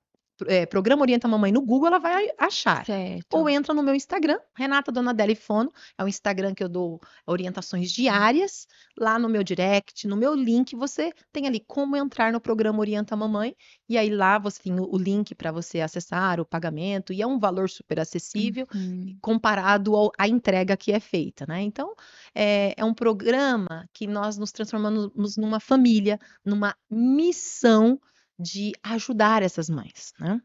Programa Orienta Mamãe no Google, ela vai achar. Ou Certo. entra no meu Instagram, Renata Donadelli Fono, é um Instagram que eu dou orientações diárias. Lá no meu direct, no meu link, você tem ali como entrar no programa Orienta Mamãe, e aí lá você tem o link para você acessar o pagamento, e é um valor super acessível Uhum. comparado à entrega que é feita, né? Então, é um programa que nós nos transformamos numa família, numa missão de ajudar essas mães, né?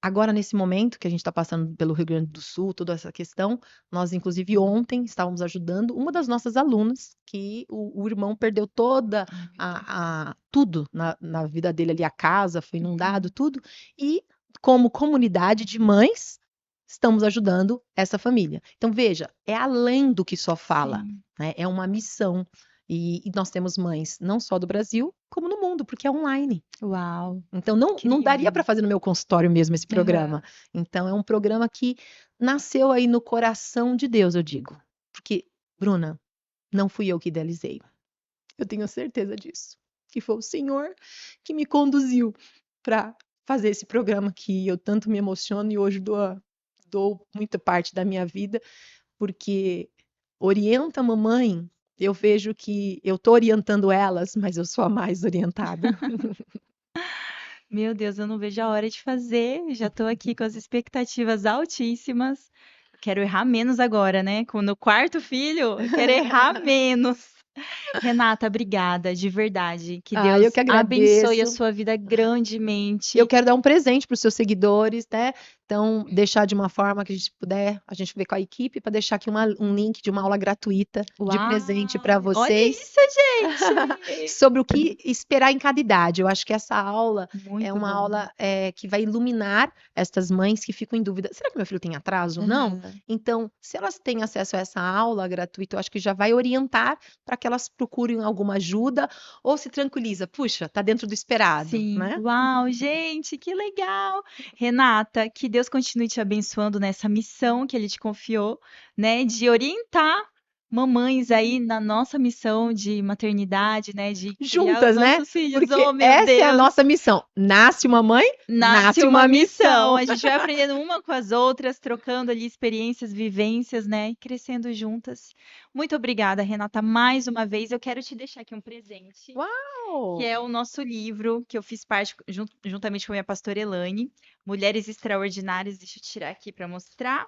Agora, nesse momento que a gente está passando pelo Rio Grande do Sul, toda essa questão, nós, inclusive, ontem estávamos ajudando uma das nossas alunas, que o irmão perdeu toda Ai, meu Deus. tudo na vida dele ali, a casa foi inundado, Uhum. tudo, e como comunidade de mães, estamos ajudando essa família. Então, veja, é além do que só fala, Sim. né? É uma missão. E nós temos mães não só do Brasil, como no mundo, porque é online. Uau, Então, não daria incrível. para fazer no meu consultório mesmo esse programa. Aham. Então, é um programa que nasceu aí no coração de Deus, eu digo. Porque, Bruna, não fui eu que idealizei. Eu tenho certeza disso. Que foi o Senhor que me conduziu para fazer esse programa que eu tanto me emociono e hoje dou muita parte da minha vida, porque orienta a mamãe. Eu vejo que eu estou orientando elas, mas eu sou a mais orientada. Meu Deus, eu não vejo a hora de fazer. Já estou aqui com as expectativas altíssimas. Quero errar menos agora, né? Com no quarto filho, eu quero errar menos. Renata, obrigada, de verdade. Que Ah, eu Deus que abençoe a agradeço. sua vida Eu grandemente. quero dar um presente para os seus seguidores, né? Então, deixar de uma forma que a gente puder, a gente vê com a equipe, para deixar aqui um link de uma aula gratuita de presente para Uau! Olha vocês, isso, gente! sobre o que esperar em cada idade. Eu acho que essa aula é Muito uma bom. aula que vai iluminar estas mães que ficam em dúvida: será que meu filho tem atraso? Não? Aham. Então, se elas têm acesso a essa aula gratuita, eu acho que já vai orientar para que elas procurem alguma ajuda ou se tranquiliza, puxa, tá dentro do esperado, Sim. né? Uau, gente, que legal! Renata, que Deus continue te abençoando nessa missão que Ele te confiou, né, de orientar mamães aí na nossa missão de maternidade, né, de criar os Juntas, né? nossos filhos. Oh, Porque meu essa é a Deus! nossa missão. Nasce uma mãe, Nasce nasce uma uma missão. missão. A gente vai aprendendo uma com as outras, trocando ali experiências, vivências, né? E crescendo juntas. Muito obrigada, Renata, mais uma vez. Eu quero te deixar aqui um presente, que Uau! é o nosso livro, que eu fiz parte juntamente com a minha pastora Elaine, Mulheres Extraordinárias. Deixa eu tirar aqui para mostrar.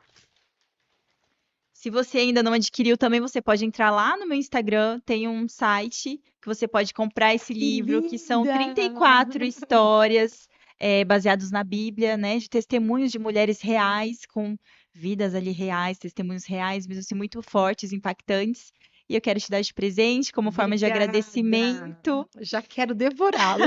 Se você ainda não adquiriu, também você pode entrar lá no meu Instagram, tem um site que você pode comprar esse Que livro, que são linda! 34 histórias baseadas na Bíblia, né, de testemunhos de mulheres reais, com vidas ali reais, testemunhos reais, mesmo assim, muito fortes, impactantes. E eu quero te dar de presente como forma de Obrigada. agradecimento. Já quero devorá-lo.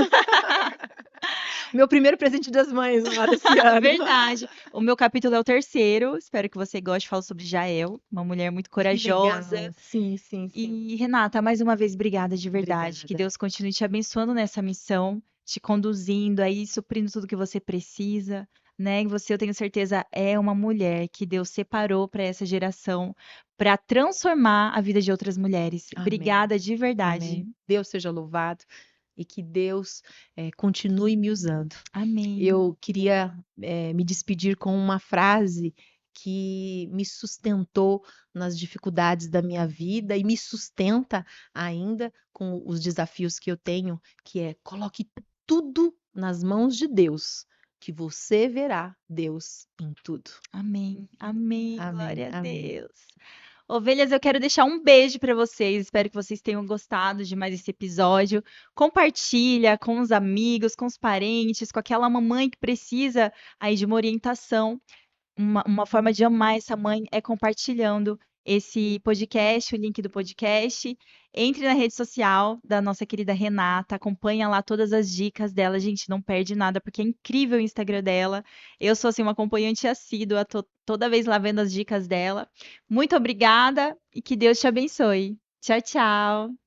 Meu primeiro presente das mães lá desse ano. Verdade. O meu capítulo é o terceiro. Espero que você goste. Falo sobre Jael, uma mulher muito Que corajosa. legal. Sim, sim, sim. E, Renata, mais uma vez, obrigada de verdade. Que Obrigada. Deus continue te abençoando nessa missão, te conduzindo aí, suprindo tudo que você precisa, né? E você, eu tenho certeza, é uma mulher que Deus separou para essa geração, para transformar a vida de outras mulheres. Amém. Obrigada de verdade. Amém. Deus seja louvado e que Deus continue me usando. Amém. Eu queria me despedir com uma frase que me sustentou nas dificuldades da minha vida e me sustenta ainda com os desafios que eu tenho, que é: coloque tudo nas mãos de Deus, que você verá Deus em tudo. Amém. Amém. Amém, Glória a amém. Deus. Ovelhas, eu quero deixar um beijo para vocês. Espero que vocês tenham gostado de mais esse episódio. Compartilha com os amigos, com os parentes, com aquela mamãe que precisa aí de uma orientação. Uma forma de amar essa mãe é compartilhando esse podcast, o link do podcast. Entre na rede social da nossa querida Renata, acompanha lá todas as dicas dela. Gente, não perde nada, porque é incrível o Instagram dela. Eu sou assim uma acompanhante assídua, tô toda vez lá vendo as dicas dela. Muito obrigada e que Deus te abençoe. Tchau, tchau.